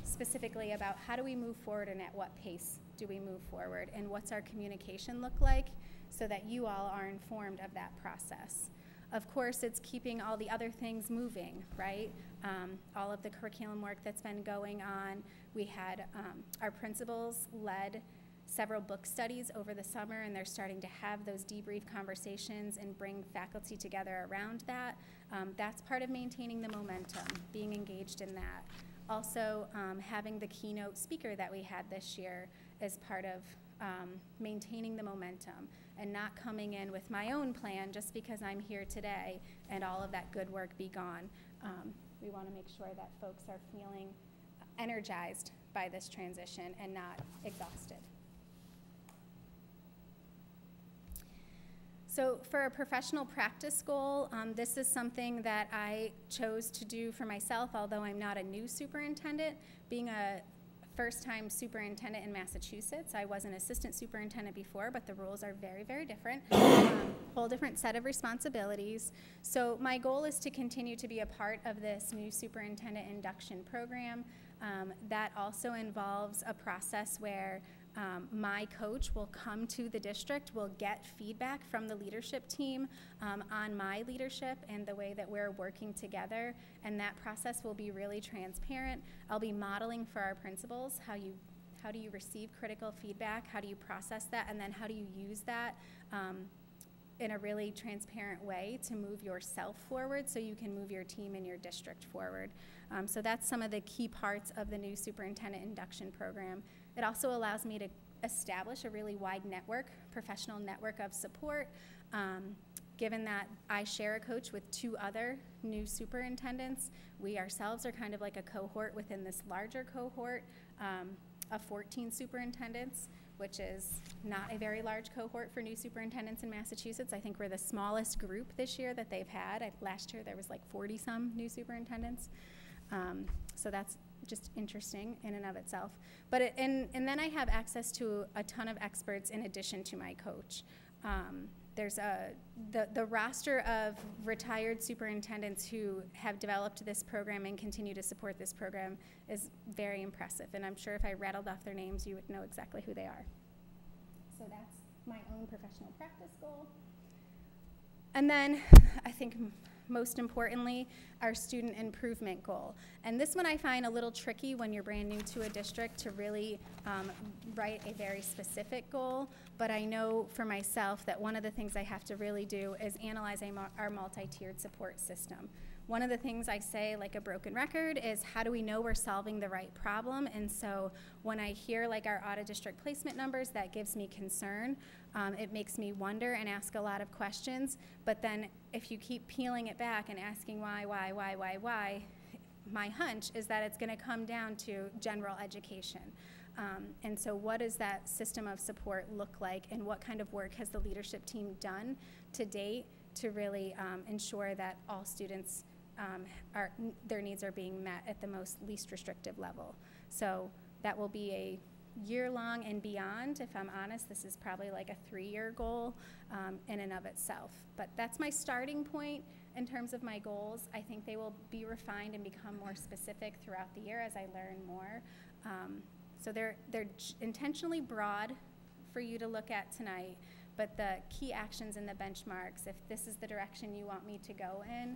specifically about how do we move forward and at what pace do we move forward, and what's our communication look like so that you all are informed of that process. Of course, it's keeping all the other things moving, right? All of the curriculum work that's been going on. We had our principals led several book studies over the summer, and they're starting to have those debrief conversations and bring faculty together around that. That's part of maintaining the momentum, being engaged in that. Also, having the keynote speaker that we had this year as part of maintaining the momentum and not coming in with my own plan just because I'm here today and all of that good work be gone. We want to make sure that folks are feeling energized by this transition and not exhausted. So for a professional practice goal, this is something that I chose to do for myself, although I'm not a new superintendent. Being a first-time superintendent in Massachusetts, I was an assistant superintendent before, but the rules are very, very different. Whole different set of responsibilities. So my goal is to continue to be a part of this new superintendent induction program. That also involves a process where my coach will come to the district, will get feedback from the leadership team on my leadership and the way that we're working together, and that process will be really transparent. I'll be modeling for our principals how do you receive critical feedback, how do you process that, and then how do you use that in a really transparent way to move yourself forward so you can move your team and your district forward. So that's some of the key parts of the new superintendent induction program. It also allows me to establish a really wide network, professional network of support. Given that I share a coach with 2 other new superintendents, we ourselves are kind of like a cohort within this larger cohort of 14 superintendents, which is not a very large cohort for new superintendents in Massachusetts. I think we're the smallest group this year that they've had. Last year there was like 40-some new superintendents. So that's just interesting in and of itself. But and then I have access to a ton of experts in addition to my coach. There's the roster of retired superintendents who have developed this program and continue to support this program is very impressive. And I'm sure if I rattled off their names, you would know exactly who they are. So that's my own professional practice goal. And then I think most importantly, our student improvement goal. And this one I find a little tricky when you're brand new to a district to really write a very specific goal, but I know for myself that one of the things I have to really do is analyze our multi-tiered support system. One of the things I say, like a broken record, is how do we know we're solving the right problem? And so when I hear like our out-of-district placement numbers, that gives me concern. It makes me wonder and ask a lot of questions. But then if you keep peeling it back and asking why, my hunch is that it's going to come down to general education. And so what does that system of support look like, and what kind of work has the leadership team done to date to really ensure that all students their needs are being met at the least restrictive level? So that will be year-long and beyond. If I'm honest, this is probably like a 3-year goal in and of itself. But that's my starting point in terms of my goals. I think they will be refined and become more specific throughout the year as I learn more. So they're intentionally broad for you to look at tonight, but the key actions and the benchmarks, if this is the direction you want me to go in,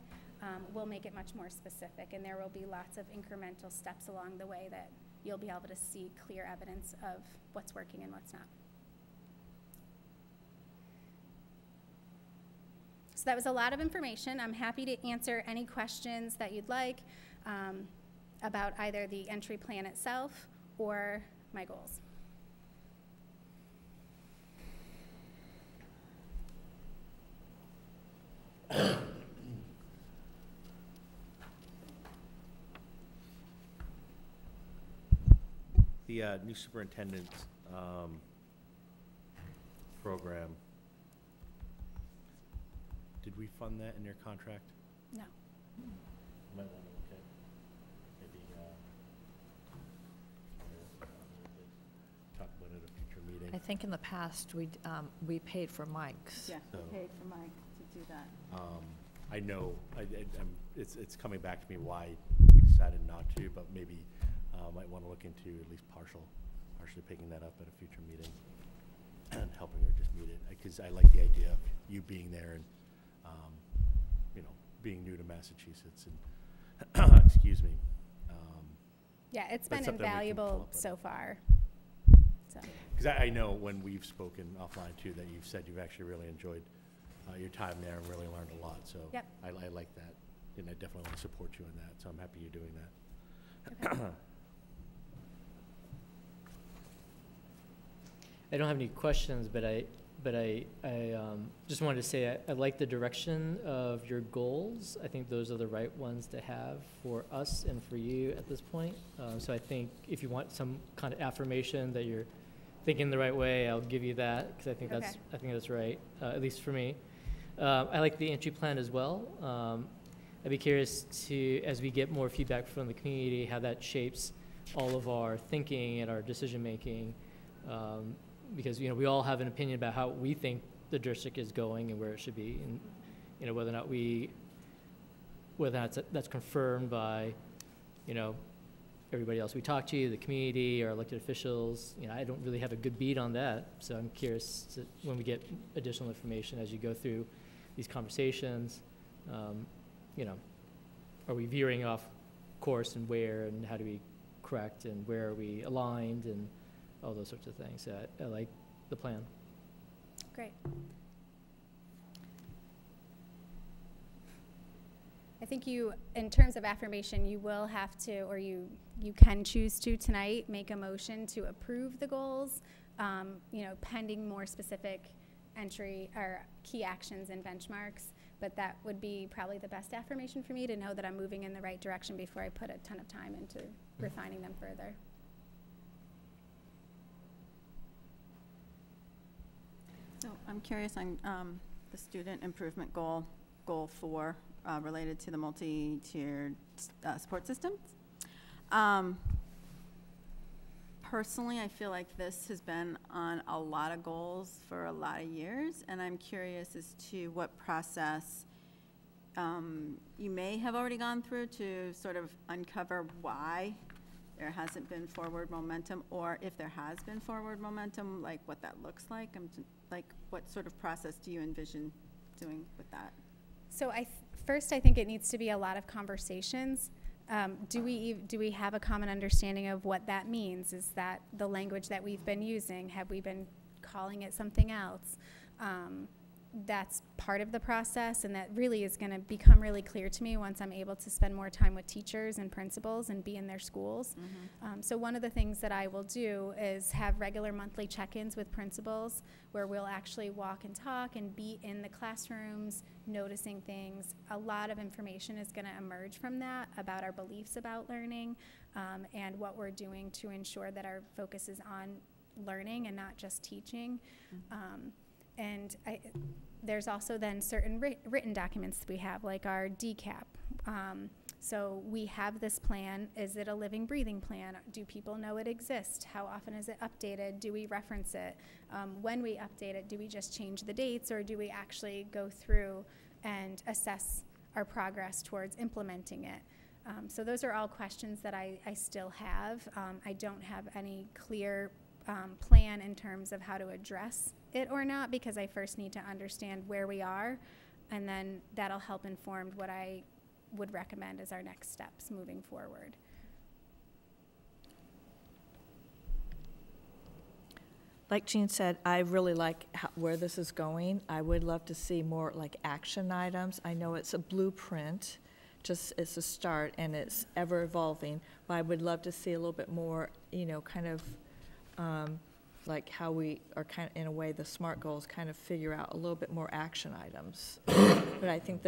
we'll make it much more specific, and there will be lots of incremental steps along the way that you'll be able to see clear evidence of what's working and what's not. So that was a lot of information. I'm happy to answer any questions that you'd like about either the entry plan itself or my goals. The new superintendent program, did we fund that in your contract? No. Might want to look at maybe talk about it at a future meeting. I think in the past, we paid for mics. Yeah, So- we paid for Mike to do that. I know, it's coming back to me why we decided not to, but maybe might want to look into at least partially picking that up at a future meeting and helping her just meet it. Because I like the idea of you being there and, you know, being new to Massachusetts and, excuse me. Yeah, it's That's been something we can pull invaluable up on. so far. So. Because I know when we've spoken offline too, that you've said you've actually really enjoyed your time there and really learned a lot. So Yep. I like that, and I definitely want to support you in that. So I'm happy you're doing that. Okay. I don't have any questions, but I just wanted to say I like the direction of your goals. I think those are the right ones to have for us and for you at this point. So I think if you want some kind of affirmation that you're thinking the right way, I'll give you that, because I think that's right, at least for me. I like the entry plan as well. I'd be curious to, as we get more feedback from the community, how that shapes all of our thinking and our decision making. Because, you know, we all have an opinion about how we think the district is going and where it should be, and, you know, whether or not that's confirmed by, you know, everybody else we talk to, the community, our elected officials. You know, I don't really have a good beat on that, so I'm curious when we get additional information as you go through these conversations, you know, are we veering off course, and where, and how do we correct, and where are we aligned, and all those sorts of things. So I like the plan. Great. I think you, in terms of affirmation, you will have to, or you can choose to tonight make a motion to approve the goals, you know, pending more specific entry or key actions and benchmarks. But that would be probably the best affirmation for me, to know that I'm moving in the right direction before I put a ton of time into refining them further. So I'm curious on the student improvement goal 4, related to the multi-tiered support systems. Personally, I feel like this has been on a lot of goals for a lot of years, and I'm curious as to what process you may have already gone through to sort of uncover why there hasn't been forward momentum, or if there has been forward momentum, like what that looks like. Like, what sort of process do you envision doing with that? So first, I think it needs to be a lot of conversations. Do we have a common understanding of what that means? Is that the language that we've been using? Have we been calling it something else? That's part of the process, and that really is going to become really clear to me once I'm able to spend more time with teachers and principals and be in their schools. Mm-hmm. So one of the things that I will do is have regular monthly check-ins with principals, where we'll actually walk and talk and be in the classrooms, noticing things. A lot of information is going to emerge from that about our beliefs about learning, and what we're doing to ensure that our focus is on learning and not just teaching. Mm-hmm. And there's also then certain written documents that we have, like our DCAP, So we have this plan. Is it a living, breathing plan? Do people know it exists? How often is it updated? Do we reference it? When we update it, do we just change the dates, or do we actually go through and assess our progress towards implementing it? So those are all questions that I still have. I don't have any clear plan in terms of how to address it or not, because I first need to understand where we are, and then that'll help inform what I would recommend as our next steps moving forward. Like Jean said, I really like where this is going. I would love to see more like action items. I know it's a blueprint, just it's a start, and it's ever evolving, but I would love to see a little bit more, you know, kind of like how we are kind of, in a way, the SMART goals kind of figure out a little bit more action items. But I think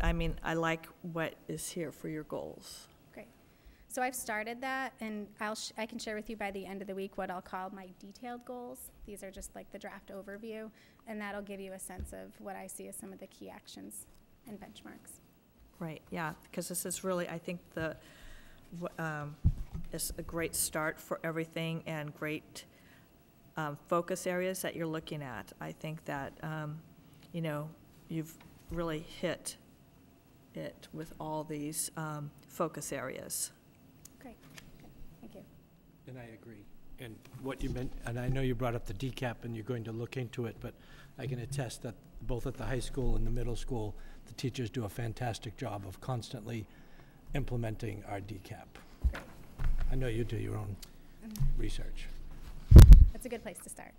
I mean, I like what is here for your goals. Great. So I've started that, and I can share with you by the end of the week what I'll call my detailed goals. These are just like the draft overview, and that'll give you a sense of what I see as some of the key actions and benchmarks. Right, yeah, because this is really, I think it's a great start for everything, and great focus areas that you're looking at. I think that, you know, you've really hit it with all these focus areas. Great. Good. Thank you. And I agree. And what you meant, and I know you brought up the DCAP and you're going to look into it, but I can attest that both at the high school and the middle school, the teachers do a fantastic job of constantly implementing our DCAP. Great. I know you do your own research. That's a good place to start.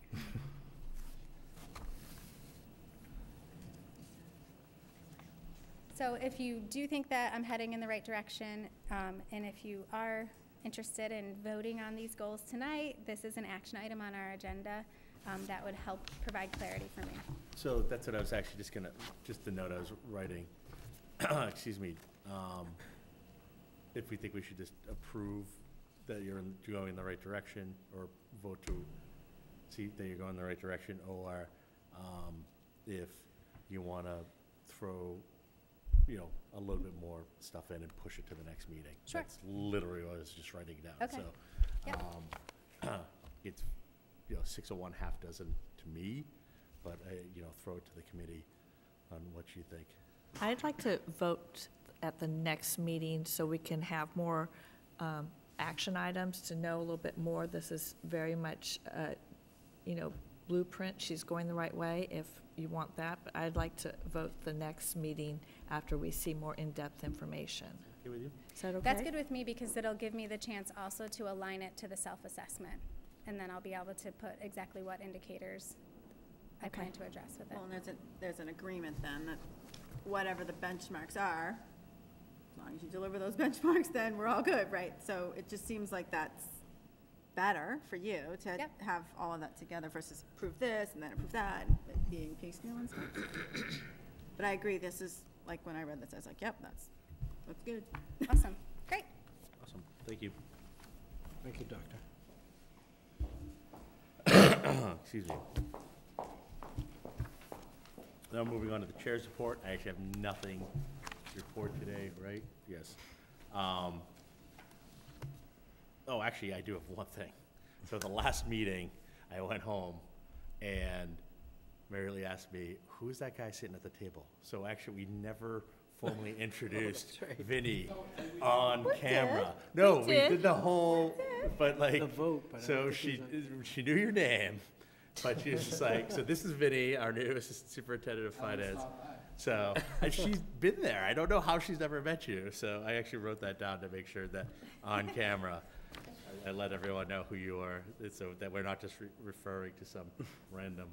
So if you do think that I'm heading in the right direction, and if you are interested in voting on these goals tonight, this is an action item on our agenda that would help provide clarity for me. So that's what I was actually just the note I was writing. Excuse me. If we think we should just approve that you're going in the right direction, or vote to see that you're going in the right direction, or if you want to throw, you know, a little bit more stuff in and push it to the next meeting. Sure. That's literally what I was just writing down. Okay. So, Yep. it's, you know, 6 of one, half dozen to me, but you know, throw it to the committee on what you think. I'd like to vote at the next meeting so we can have more action items to know a little bit more. This is very much, you know, blueprint. She's going the right way if you want that, but I'd like to vote the next meeting after we see more in-depth information. Okay with you? Is that okay? That's good with me, because it'll give me the chance also to align it to the self-assessment, and then I'll be able to put exactly what indicators I plan to address with it. Well, and there's an agreement then that whatever the benchmarks are, as long as you deliver those benchmarks, then we're all good, right? So it just seems like that's better for you to Yep. have all of that together versus approve this and then approve that, and it being piecemeal and stuff. But I agree, this is, like, when I read this, I was like, yep, that's good. Awesome. Great. Awesome. Thank you. Thank you, Doctor. Excuse me. Now moving on to the chair's report. I actually have nothing to report today, right? Yes. Oh, actually, I do have one thing. So the last meeting, I went home and Mary Lee asked me, who's that guy sitting at the table? So actually, we never formally introduced Vinny on camera. No, we did the whole, but like, The vote, but I so don't think she knew your name, but she was just like, so this is Vinny, our new assistant superintendent of finance. So, and she's been there. I don't know how she's never met you. So I actually wrote that down to make sure that on camera, I let everyone know who you are, so that we're not just referring to some random.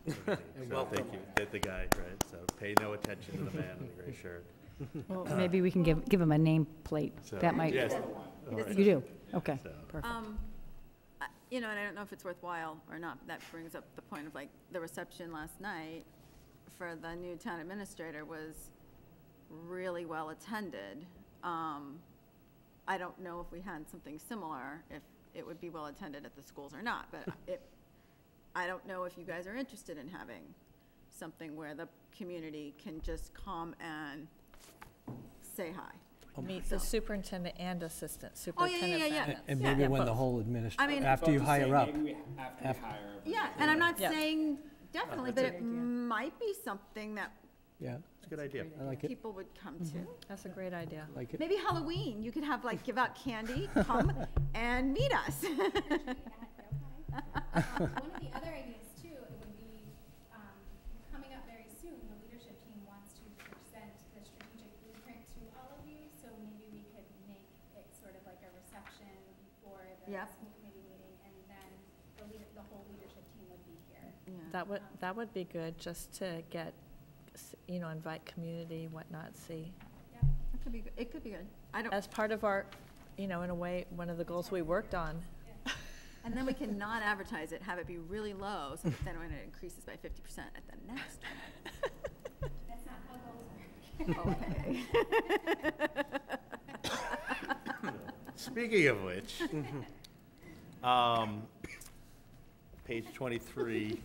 So thank you, the guy, right? So pay no attention to the man in the gray shirt. Well, maybe we can give him a nameplate. So, That might, yes. All right. you do? Okay, So- perfect. You know, and I don't know if it's worthwhile or not, but that brings up the point of, like, the reception last night for the new town administrator was really well attended. I don't know if we had something similar, if it would be well attended at the schools or not, but I don't know if you guys are interested in having something where the community can just come and say hi. Meet the superintendent and assistant Oh, yeah, superintendent. yeah. Bennett. And Yeah. maybe when the both. whole I mean- administration, after you hire up. After we hire. Yeah, and I'm not Yeah. saying definitely, but That's a it good idea. might be something that Yeah, It's a good idea. I like it, people would come to. That's a great idea. like it. Maybe Halloween, you could have like, give out candy, come and meet us. One of the other ideas too, it would be, coming up very soon, the leadership team wants to present the strategic blueprint to all of you, so maybe we could make it sort of like a reception before the Yep. school committee meeting, and then the whole leadership team would be here. That would be good, just to get, invite community, whatnot, see. It could be, it could be good. I don't, As part of our, in a way, one of the goals we worked on. and then we can not advertise it, have it be really low, so that then when it increases by 50% at the next one. That's not how goals work. Okay. Speaking of which, page 23,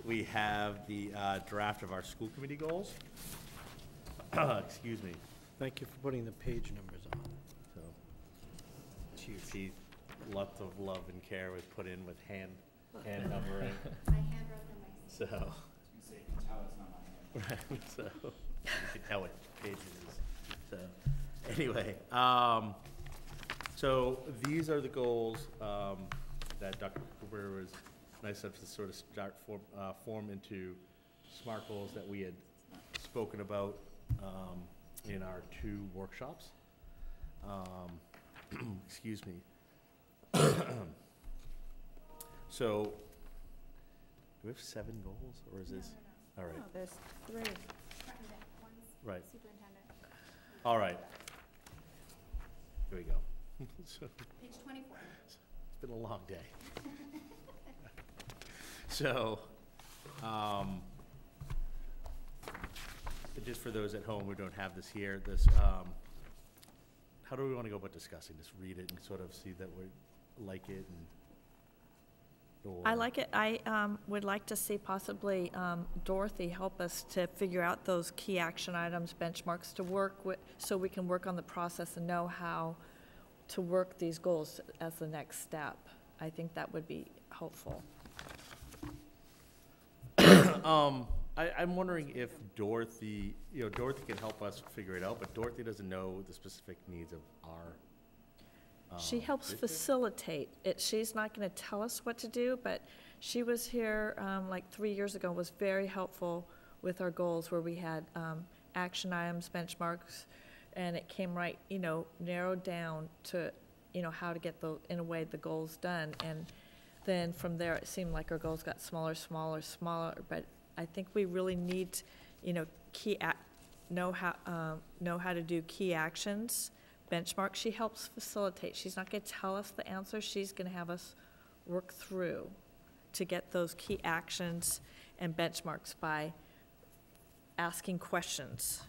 we have the draft of our school committee goals. Excuse me. Thank you for putting the page numbers on. So, you see, lots of love and care was put in with hand numbering. I handwrote them myself. So, So you can tell it's not my hand. right, so you can tell what page it is. So, anyway, so these are the goals that Dr. Cooper was nice enough to sort of start form into SMART goals that we had spoken about in our 2 workshops. Excuse me. So, do we have 7 goals, or is this? All right, Oh, there's 3. Front and back. One's right. superintendent. All right. Here we go. So, Page 24. it's been a long day. So, just for those at home who don't have this here, how do we want to go about discussing this? Read it and sort of see that we like it and. I like it. I would like to see possibly Dorothy help us to figure out those key action items, benchmarks to work with, so we can work on the process and know how to work these goals as the next step. I think that would be helpful. I'm wondering if Dorothy, Dorothy can help us figure it out, but Dorothy doesn't know the specific needs of our. She helps district. facilitate it. She's not going to tell us what to do, but she was here like 3 years ago, was very helpful with our goals where we had action items, benchmarks, and it came right, narrowed down to, how to get in a way, the goals done. And then from there, it seemed like our goals got smaller, but I think we really need, know how to do key actions, benchmark. She helps facilitate. She's not going to tell us the answer. She's going to have us work through to get those key actions and benchmarks by asking questions.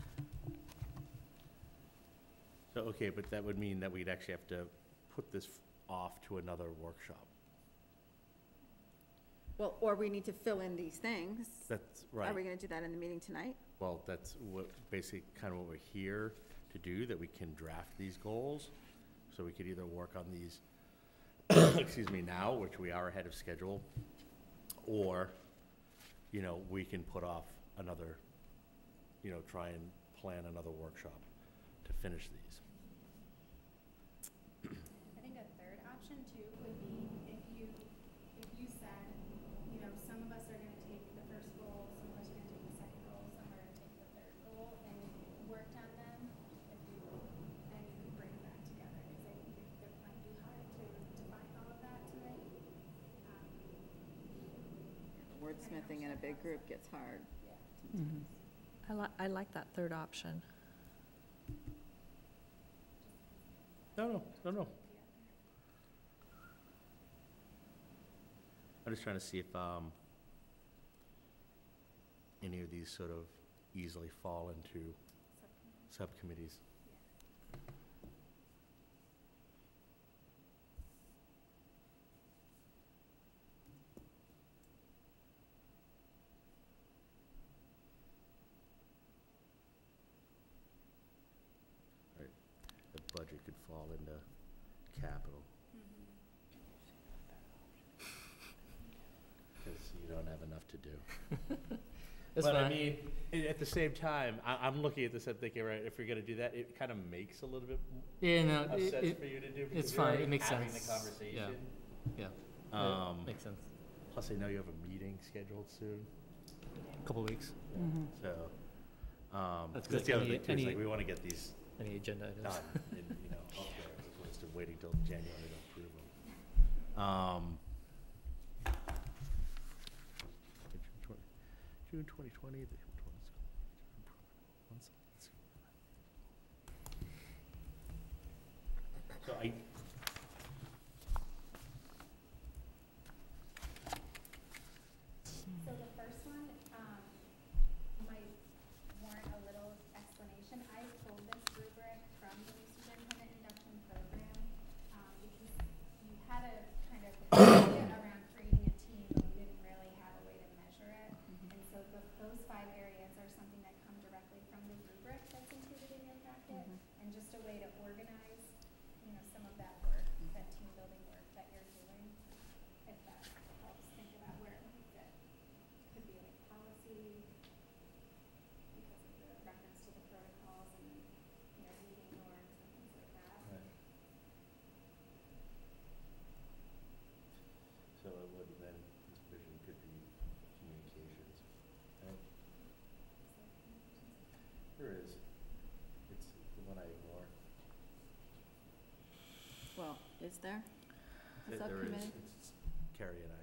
So, okay, but that would mean that we'd actually have to put this off to another workshop. Well, or we need to fill in these things. That's Are we right. gonna do that in the meeting tonight? Well, that's what, basically kind of what we're here to do, that we can draft these goals. So we could either work on these, excuse me, now, which we are ahead of schedule, or, we can put off another, try and plan another workshop to finish these. I think a third option too would be if you said, some of us are gonna take the first goal, some of us are gonna take the second goal, some are gonna take the third goal, and worked on them, and you could bring it back together, because I think it might be hard to define all of that tonight. Wordsmithing in a big group gets hard. I like that third option. No. I'm just trying to see if any of these sort of easily fall into subcommittees. budget could fall into capital. Because you don't have enough to do. That's But I fine. mean, at the same time, I'm looking at this and thinking, right, if you're gonna do that, it kind of makes a little bit Yeah, no, of sense for you to do. Because it's you're fine. already It makes having sense. the conversation. Yeah, makes sense. Plus, I know you have a meeting scheduled soon, Couple weeks. so. That's 'cause good. the other Any- thing too, is any- like, we wanna get these Any agenda items? done, and, you know, up there, as opposed to waiting till January to approve them. June 2020, the so I. So the first one, might warrant a little explanation. I pulled this rubric from the new superintendent induction program, because we had a kind of idea around creating a team, but we didn't really have a way to measure it. And so those 5 areas are something that come directly from the rubric that's included in your packet, and just a way to organize, you know, some of that work, that team building work that you're doing, if that helps think about where it might fit. Could be like policy, because of the reference to the protocols and, you know, meeting norms and things like that. So it would then, this vision could be communications, right? There is. It's the one I ignore. Well, is there a There is, subcommittee? it's Carrie and I.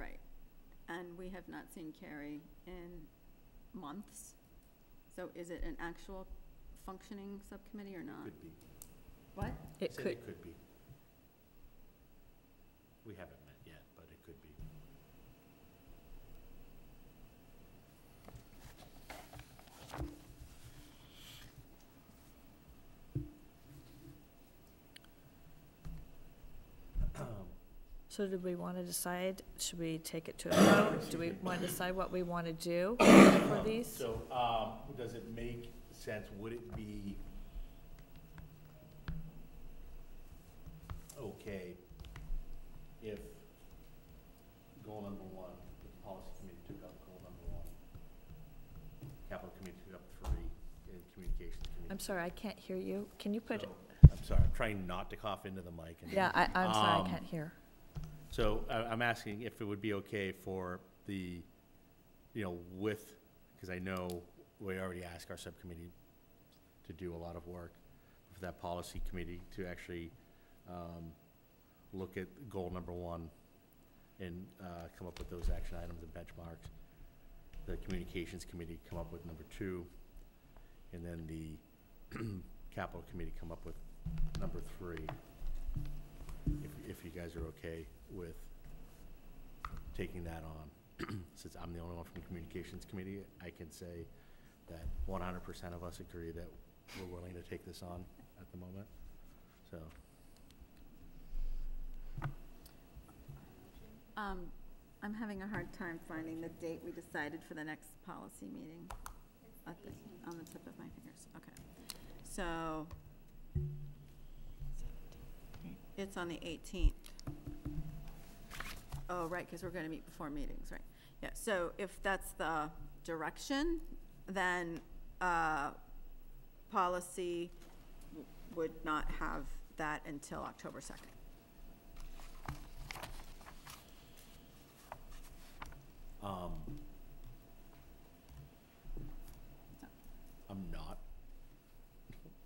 Right. And we have not seen Carrie in months. So is it an actual functioning subcommittee or not? Could be. What? I said it could be. We haven't met yet, but it could be. So did we want to decide, should we take it to a vote? Do we want to decide what we want to do for these? So, does it make sense, would it be okay if goal number 1, the policy committee took up goal number 1, capital committee took up 3, and communications committee? I'm sorry, I can't hear you. Can you put, So, I'm sorry, I'm trying not to cough into the mic. yeah, I'm sorry, I can't hear. So I'm asking if it would be okay for the, you know, with, because I know we already asked our subcommittee to do a lot of work, for that policy committee to actually look at goal number 1 and come up with those action items and benchmarks. The communications committee come up with number 2, and then the capital committee come up with number 3. If you guys are okay with taking that on. Since I'm the only one from the communications committee, I can say that 100% of us agree that we're willing to take this on at the moment, so. I'm having a hard time finding the date we decided for the next policy meeting. On the tip of my fingers, okay. So, it's on the 18th. Oh, right, because we're going to meet before meetings, right? Yeah, so if that's the direction, then policy would not have that until October 2nd. I'm not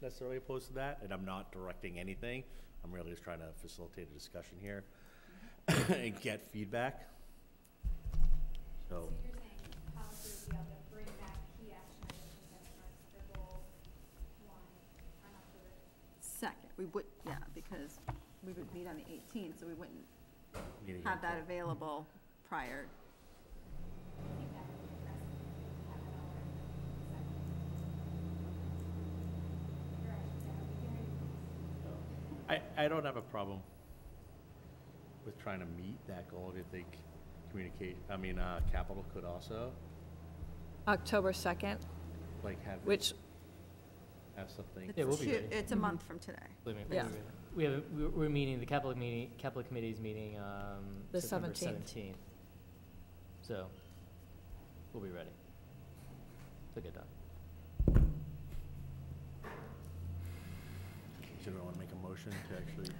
necessarily opposed to that, and I'm not directing anything. I'm really just trying to facilitate a discussion here and get feedback. So. You're saying policy would be able to bring back key action items and benchmarks for goal 1 on October 2nd, we would, yeah, because we would meet on the 18th, so we wouldn't meeting have that info. available prior. I think that would be impressive to have it all ready for the 2nd. You're right, that would be very nice. I don't have a problem with trying to meet that goal. Do you think capital could also, October 2nd, like, have? which, have something. Yeah, we'll be ready. It's a month from today. Believe me, Yeah. we're meeting, the capital committee's meeting, The September 17th. 17th. So, we'll be ready. It'll get done. So do I want to make a motion to actually,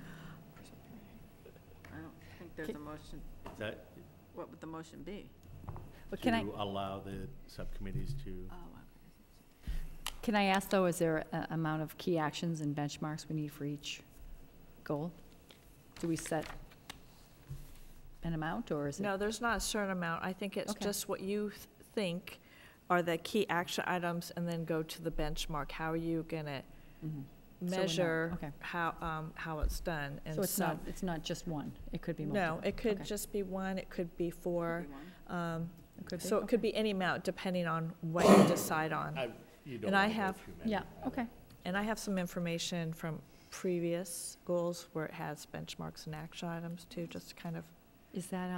I don't think there's a motion. is that What would the motion be? But can I, to allow the subcommittees to, can I ask, though, is there an amount of key actions and benchmarks we need for each goal? Do we set an amount, or is it? No, there's not a certain amount. I think it's Okay. just what you think are the key action items, and then go to the benchmark. How are you gonna Mhm. So we're not- measure okay. how it's done? And So it's not just one, it could be No, multiple? it could Okay. just be one, it could be four. It could be? So it Okay. could be any amount, depending on what you decide on. you don't And I want to go have- too many. Yeah, okay. And I have some information from previous goals where it has benchmarks and action items too, just to kind of Is that,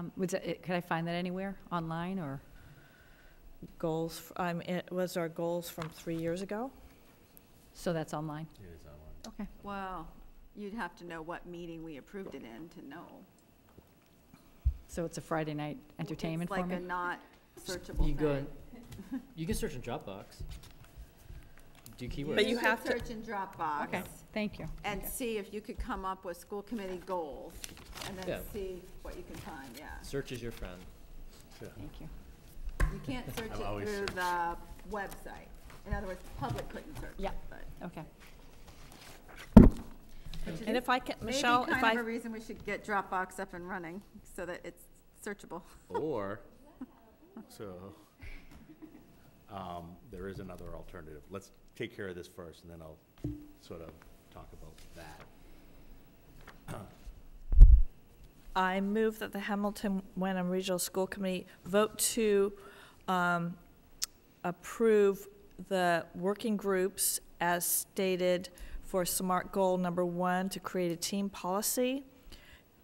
could I find that anywhere, online, or? goals, it was our goals from 3 years ago. So that's online? It is online. Okay. Well, you'd have to know what meeting we approved it in to know. So it's a Friday night entertainment for It's me? like a not searchable You thing. go, you can search in Dropbox. Do keywords. But you should have to- search in Dropbox. Okay, thank you. And Okay. see if you could come up with school committee goals, and Yeah. then see what you can find, yeah. Search is your friend. Thank you. You can't search I've it always through searched. the website. In other words, the public couldn't search Yeah. it, but. Okay. which is And if I can, Michelle, if Maybe kind of a I, reason we should get Dropbox up and running, so that it's searchable. Or, so, there is another alternative. Let's take care of this first, and then I'll sort of talk about that. I move that the Hamilton Wenham Regional School Committee vote to approve the working groups as stated for SMART goal number 1, to create a team policy.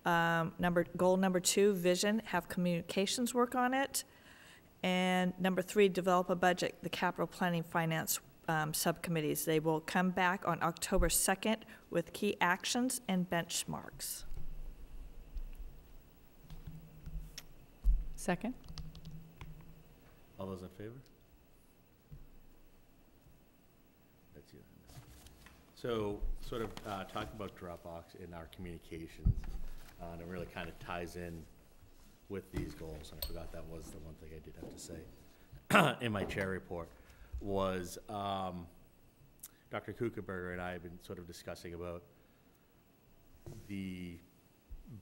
Goal number 2, vision, have communications work on it. And number 3, develop a budget, the capital planning finance subcommittees. They will come back on October 2nd with key actions and benchmarks. Second? All those in favor? That's unanimous. So, sort of talking about Dropbox in our communications, and it really kind of ties in with these goals. I forgot that was the one thing I did have to say in my chair report, was Dr. Kuchenberger and I have been sort of discussing about the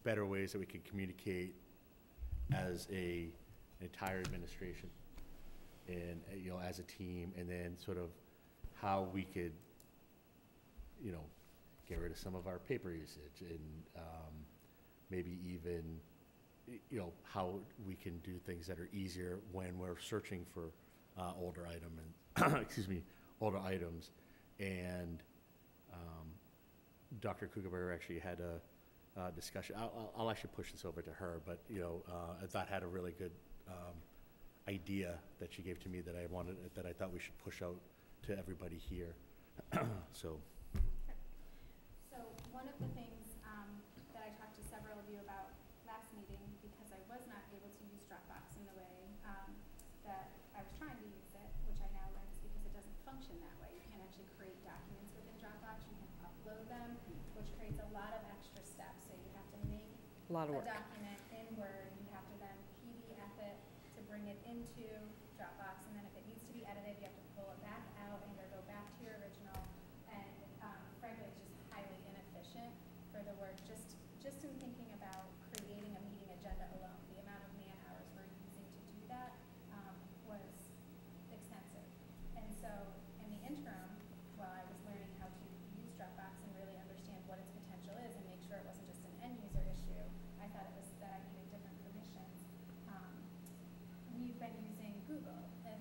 better ways that we can communicate as an entire administration and, as a team, and then sort of how we could, get rid of some of our paper usage, and maybe even, how we can do things that are easier when we're searching for older older items. And Dr. Kuchenberger actually had a discussion. I'll actually push this over to her, but I thought had a really good idea that she gave to me that I thought we should push out to everybody here. So. So one of the things that I talked to several of you about last meeting, because I was not able to use Dropbox in the way that I was trying to use it, which I now learned is because it doesn't function that way. You can't actually create documents within Dropbox. You can upload them, which creates a lot of extra steps. So you have to make A lot of a work. document in Word. You have to then PDF it to bring it into Dropbox, and then if it needs to be edited, you have to pull it back out and either go back to your original. And frankly, it's just highly inefficient for the work. Just in thinking about creating a meeting agenda alone, the amount of man hours we're using to do that was extensive. And so in the interim, while I was learning how to use Dropbox and really understand what its potential is and make sure it wasn't just an end user issue, I thought it was that I needed different permissions. We've been using Google, and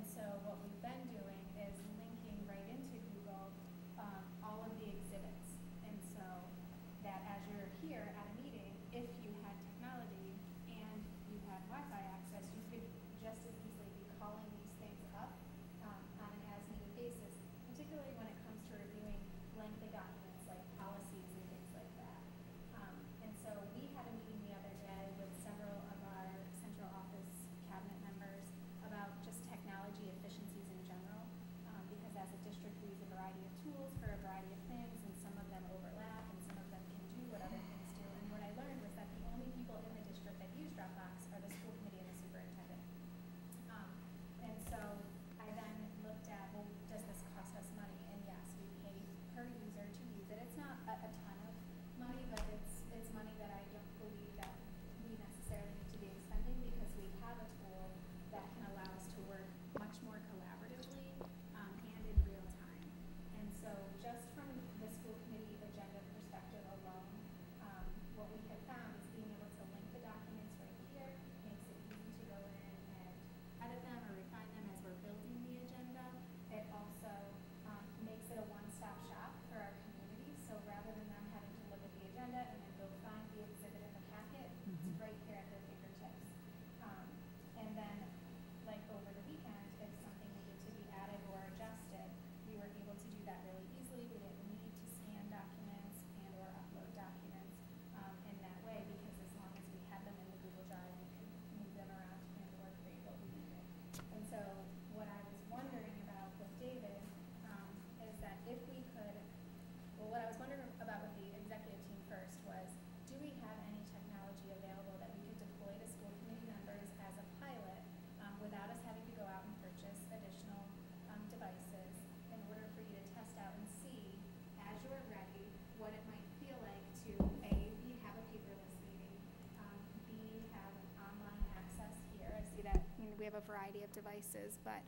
variety of devices, but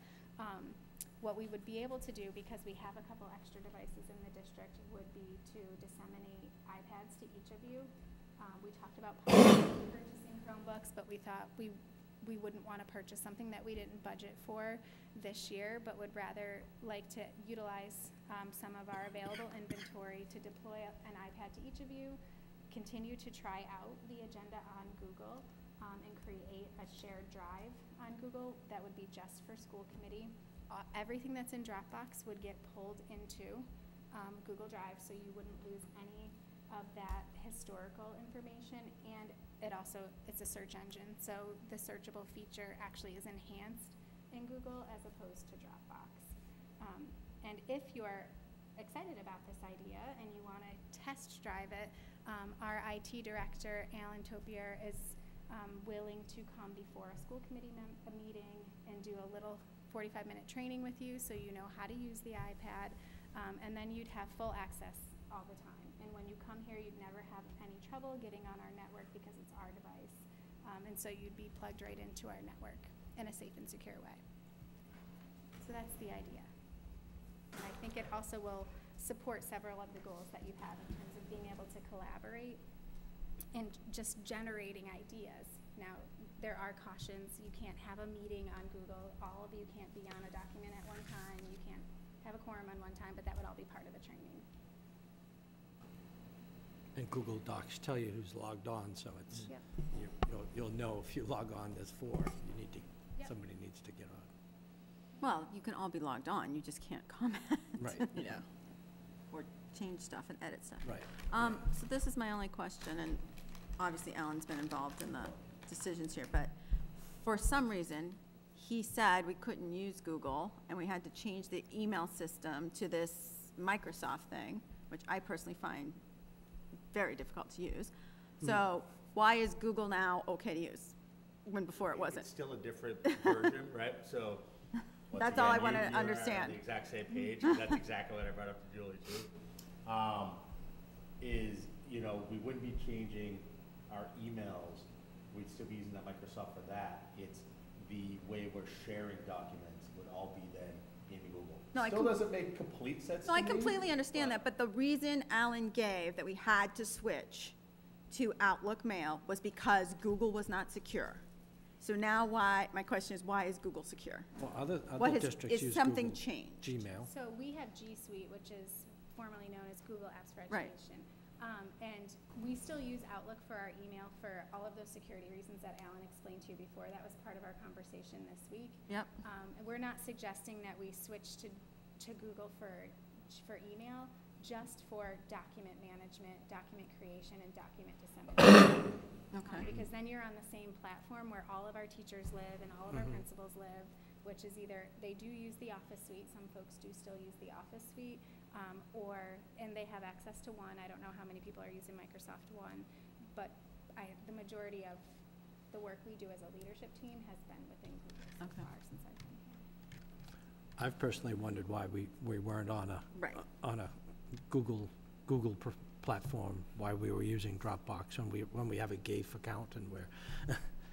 what we would be able to do, because we have a couple extra devices in the district, would be to disseminate iPads to each of you. We talked about purchasing Chromebooks, but we thought we wouldn't want to purchase something that we didn't budget for this year, but would rather like to utilize some of our available inventory to deploy an iPad to each of you, continue to try out the agenda on Google, and create a shared drive on Google that would be just for school committee. Everything that's in Dropbox would get pulled into Google Drive, so you wouldn't lose any of that historical information, and it's a search engine, so the searchable feature actually is enhanced in Google as opposed to Dropbox. And if you're excited about this idea and you want to test drive it, our IT director, Alan Topier, is willing to come before a school committee meeting and do a little 45-minute training with you so you know how to use the iPad, and then you'd have full access all the time. And when you come here, you'd never have any trouble getting on our network because it's our device. And so you'd be plugged right into our network in a safe and secure way. So that's the idea. And I think it also will support several of the goals that you have in terms of being able to collaborate and just generating ideas. Now, there are cautions. You can't have a meeting on Google. All of you can't be on a document at one time. You can't have a quorum on one time, but that would all be part of the training. And Google Docs tell you who's logged on, so it's, Yep. you'll know if you log on, there's 4, you need to, Yep. somebody needs to get on. Well, you can all be logged on, you just can't comment. Right. Yeah. Or change stuff and edit stuff. Right. So this is my only question, and obviously Alan's been involved in the decisions here, but for some reason, he said we couldn't use Google, and we had to change the email system to this Microsoft thing, which I personally find very difficult to use. So why is Google now okay to use, when before it wasn't? It's still a different version, right? So. once That's all I again, wanna you're on understand. the exact same page, and that's exactly what I brought up to Julie too. We wouldn't be changing our emails, we'd still be using that Microsoft for that. It's the way we're sharing documents would all be then in Google. No, Still doesn't make complete sense No, to I me, completely understand that, but the reason Alan gave that we had to switch to Outlook Mail was because Google was not secure. So now my question is, why is Google secure? Well, other What districts use is something Google changed? Gmail. So we have G Suite, which is formerly known as Google Apps for Right. Education. And we still use Outlook for our email for all of those security reasons that Alan explained to you before. That was part of our conversation this week. Yep. And we're not suggesting that we switch to Google for email, just for document management, document creation, and document dissemination. Okay. Because then you're on the same platform where all of our teachers live and all of our principals live, which is either they do use the Office suite, some folks do still use the Office suite, and they have access to one. I don't know how many people are using Microsoft One, but the majority of the work we do as a leadership team has been within Google so far since I've been here. I've personally wondered why we weren't on a Right. on a Google platform, why we were using Dropbox when we have a GAFE account and we're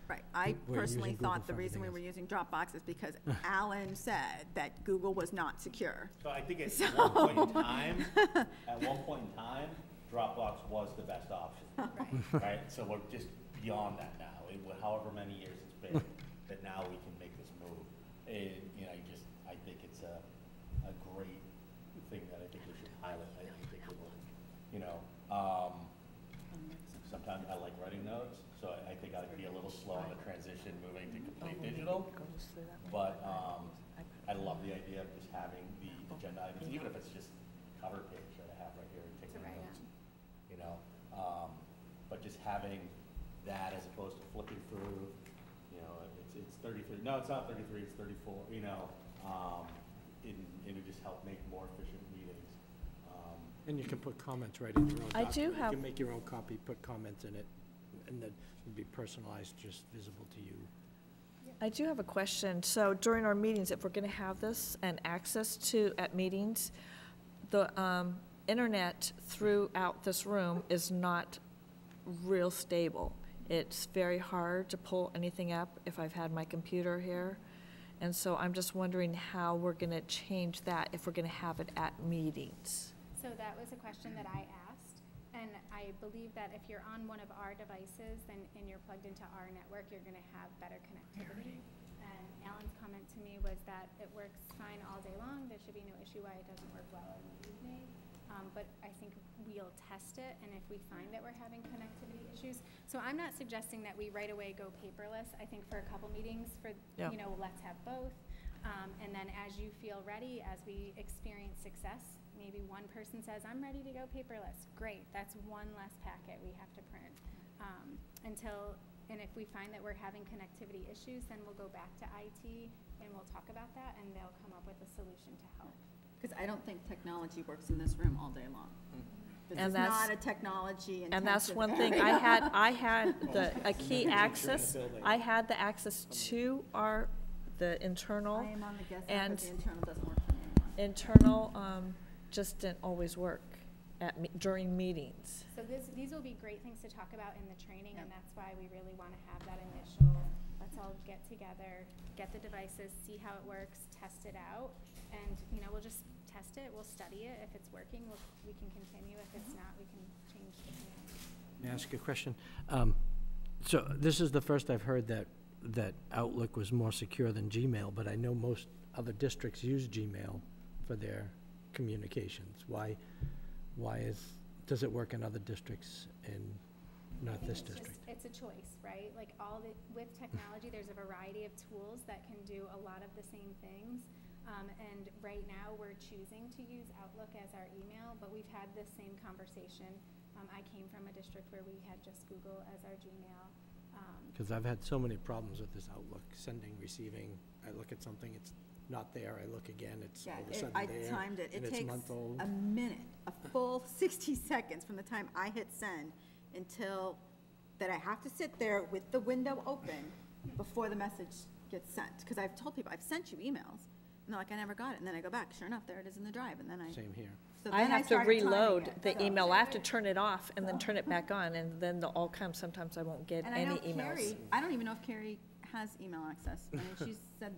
Right. I We're personally using Google thought the for reason we everything were using Dropbox is because Alan said that Google was not secure. So I think at one point in time, Dropbox was the best option, right? So we're just beyond that now. However many years it's been, that now we can make this move. And, I think it's a great thing that I think we should highlight. I think it will, sometimes I like writing notes, so I think I'd be a little slow on the transition moving to complete digital. But I love the idea of just having the agenda items, even if it's just cover page that I have right here and taking To write notes. But just having that as opposed to flipping through, it's 33. No, it's not 33. It's 34. It would just help make more efficient meetings. and you can put comments right in your own I document. do have- You can make your own copy, put comments in it, and then it'd be personalized, just visible to you. I do have a question. So during our meetings, if we're going to have this and access to at meetings, the internet throughout this room is not real stable. It's very hard to pull anything up if I've had my computer here. And so I'm just wondering how we're gonna change that if we're gonna have it at meetings. So that was a question that I asked, and I believe that if you're on one of our devices, then, and you're plugged into our network, you're gonna have better connectivity. And Alan's comment to me was that it works fine all day long, there should be no issue why it doesn't work well in the evening. But I think we'll test it, and if we find that we're having connectivity issues, so I'm not suggesting that we right away go paperless. I think for a couple meetings, for, Yeah. you know, let's have both. And then as you feel ready, as we experience success, maybe one person says, I'm ready to go paperless. Great, that's one less packet we have to print. And if we find that we're having connectivity issues, then we'll go back to IT and we'll talk about that, and they'll come up with a solution to help. Because I don't think technology works in this room all day long. This And is that's- not a technology intensive And that's one thing, area. I had a key access, I had the access to the internal. I am on the guest app, and but the internal doesn't work for me anymore. Internal, just didn't always work during meetings. So these will be great things to talk about in the training, and Yep. that's why we really want to have that initial, let's all get together, get the devices, see how it works, test it out, and, you know, we'll just test it, we'll study it. If it's working, we can continue. If it's not, we can change the plan. May I ask a question? So this is the first I've heard that Outlook was more secure than Gmail, but I know most other districts use Gmail for their communications. Why does it work in other districts and not this district? It's a choice, right? Like with technology, there's a variety of tools that can do a lot of the same things. And right now, we're choosing to use Outlook as our email, but we've had this same conversation. I came from a district where we had just Google as our Gmail. Because I've had so many problems with this Outlook, sending, receiving. I look at something, it's not there. I look again, it's all of a sudden I there. timed it. and It it's takes month-old. a minute, a full 60 seconds from the time I hit send until that I have to sit there with the window open before the message gets sent. Because I've told people, I've sent you emails. And they're like, I never got it. And then I go back, sure enough, there it is in the drive. And then Same here. so I then have to started timing reload it, the so- email, I have to turn it off and then turn it back on, and then they'll all come, sometimes I won't get And I any know emails. Carrie, I don't even know if Carrie has email access. I mean, she said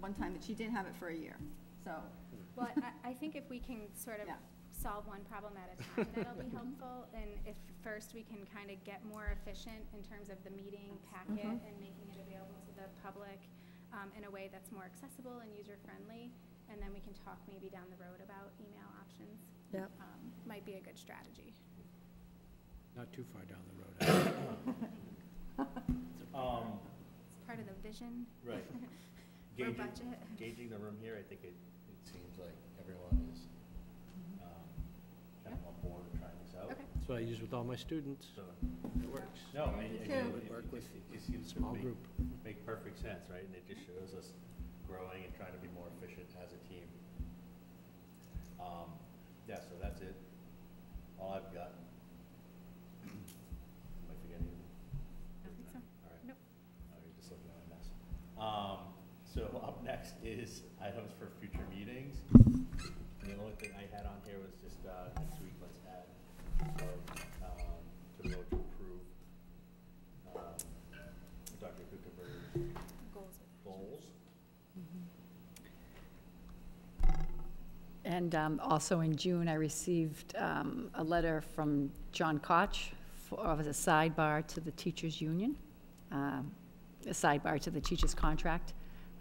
one time that she didn't have it for a year, so. Well, I think if we can sort of Yeah. solve one problem at a time, that'll be helpful. And if first we can kind of get more efficient in terms of the meeting packet and making it available to the public in a way that's more accessible and user-friendly, and then we can talk maybe down the road about email options. Yep. Might be a good strategy. Not too far down the road. It's part of the vision. Right. For Gauging, budget. gauging the room here, I think it seems like everyone is kind of on board and trying this out. Okay. That's what I use with all my students. So, It works. no, too. it seems to Small group. make perfect sense, right? And it just shows us growing and trying to be more efficient as a team. Yeah, so that's it. All I've got. Am I forgetting anything? I don't think so. All right. Nope. You're just looking at my mess. So up next is items for future meetings. And the only thing I had on here was just, next week, let's add, to vote to approve, Dr. Kuchenberg's goals. And also in June, I received a letter from John Koch of a sidebar to the teachers' union, a sidebar to the teachers' contract.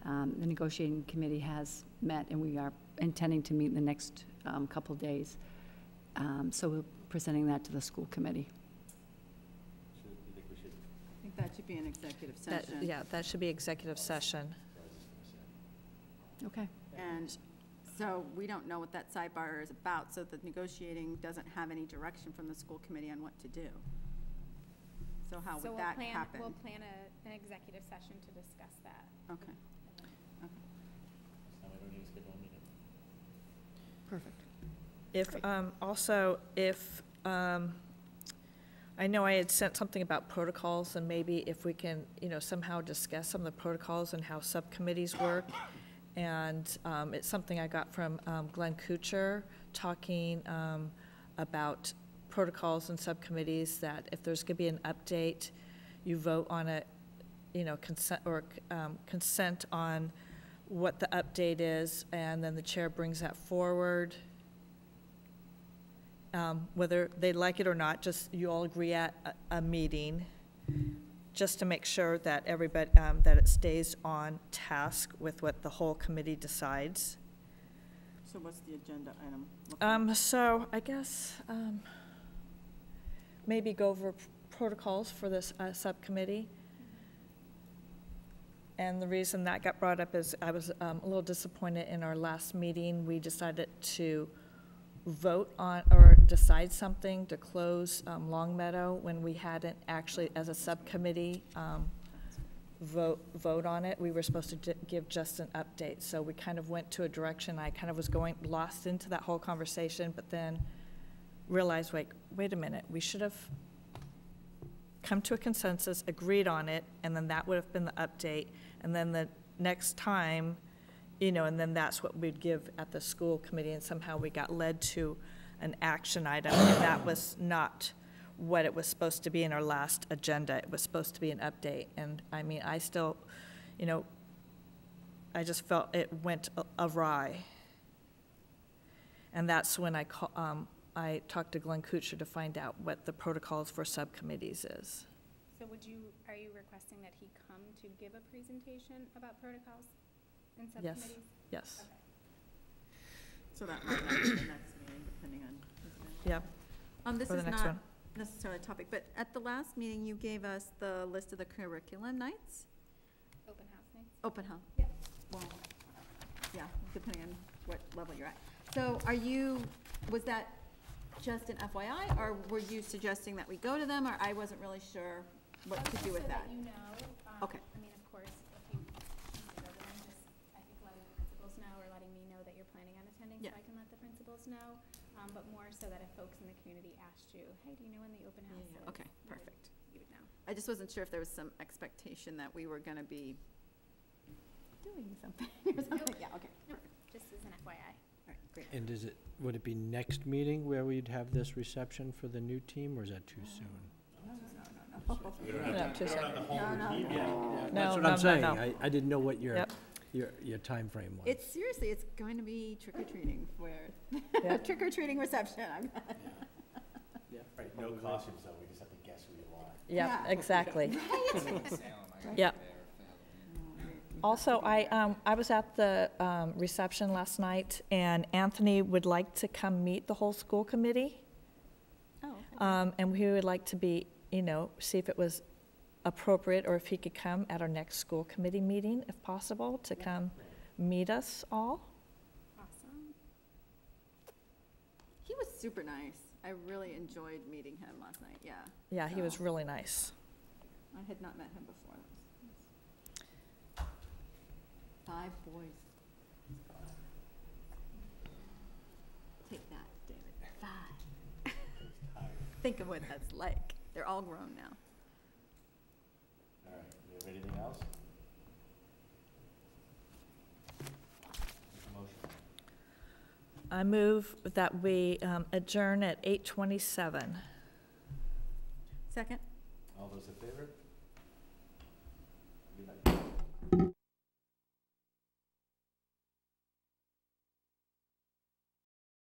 The negotiating committee has met, and we are intending to meet in the next couple days. So we're presenting that to the school committee. You think we should? I think that should be an executive That- session. Yeah, that should be executive session. Okay. And so we don't know what that sidebar is about, so the negotiating doesn't have any direction from the school committee on what to do. So how So would that happen? We'll plan an executive session to discuss that. Okay. And we don't need to schedule a meeting. Perfect. If, also, if, I know I had sent something about protocols, and maybe if we can, somehow discuss some of the protocols and how subcommittees work. And it's something I got from Glenn Kuchar, talking about protocols and subcommittees, that if there's going to be an update, you vote on it consent on what the update is, and then the chair brings that forward. Whether they like it or not, just you all agree at a meeting, just to make sure that everybody, that it stays on task with what the whole committee decides. So what's the agenda item? So I guess, maybe go over protocols for this subcommittee. And the reason that got brought up is I was a little disappointed in our last meeting. We decided to vote on or decide something to close Longmeadow when we hadn't actually, as a subcommittee, vote on it. We were supposed to give just an update. So we kind of went to a direction. I kind of was lost into that whole conversation, but then realized, wait a minute, we should have come to a consensus, agreed on it, and then that would have been the update. And then the next time, and then that's what we'd give at the school committee, and somehow we got led to an action item, and that was not what it was supposed to be in our last agenda. It was supposed to be an update, and I mean, I still, I just felt it went awry. And that's when I talked to Glenn Kuchar to find out what the protocols for subcommittees is. So are you requesting that he come to give a presentation about protocols in Yes, subcommittees? yes. Okay. So that might not be the next meeting, depending on. Yep. This Or the is next not one. necessarily a topic, but at the last meeting, you gave us the list of the curriculum nights? Open house nights? Open house. Yeah. Well, yeah, depending on what level you're at. So was that just an FYI, or were you suggesting that we go to them, or I wasn't really sure what to do with that? So that you know. Okay. I mean, of course, if you choose to go to them, just, I think, letting the principals know or letting me know that you're planning on attending, so Yeah. I can let the principals know. But more so that if folks in the community asked you, hey, do you know when the open house is? Okay, perfect. You would know. I just wasn't sure if there was some expectation that we were gonna be doing something or something. Yeah, okay, Nope, perfect. just as an FYI. All right, great. And would it be next meeting where we'd have this reception for the new team, or is that too soon? No, too soon. That's what no, I'm saying. no. I didn't know what Yep. your timeframe was. It's seriously, it's going to be trick-or-treating where, Yep. trick-or-treating reception. Right, no costumes though, we just have to guess who you are. Yeah, Yeah. exactly. Salem, I got Yeah. there, failed. Also, I was at the reception last night, and Anthony would like to come meet the whole school committee. Oh, okay. And we would like to be, see if it was appropriate, or if he could come at our next school committee meeting, if possible, to come meet us all. Awesome. He was super nice. I really enjoyed meeting him last night, yeah. Yeah, he was So, really nice. I had not met him before. 5 boys. Take that, David. 5. Think of what that's like. They're all grown now. All right, do you have anything else? Make a motion. I move that we adjourn at 8:27. Second? All those in favor?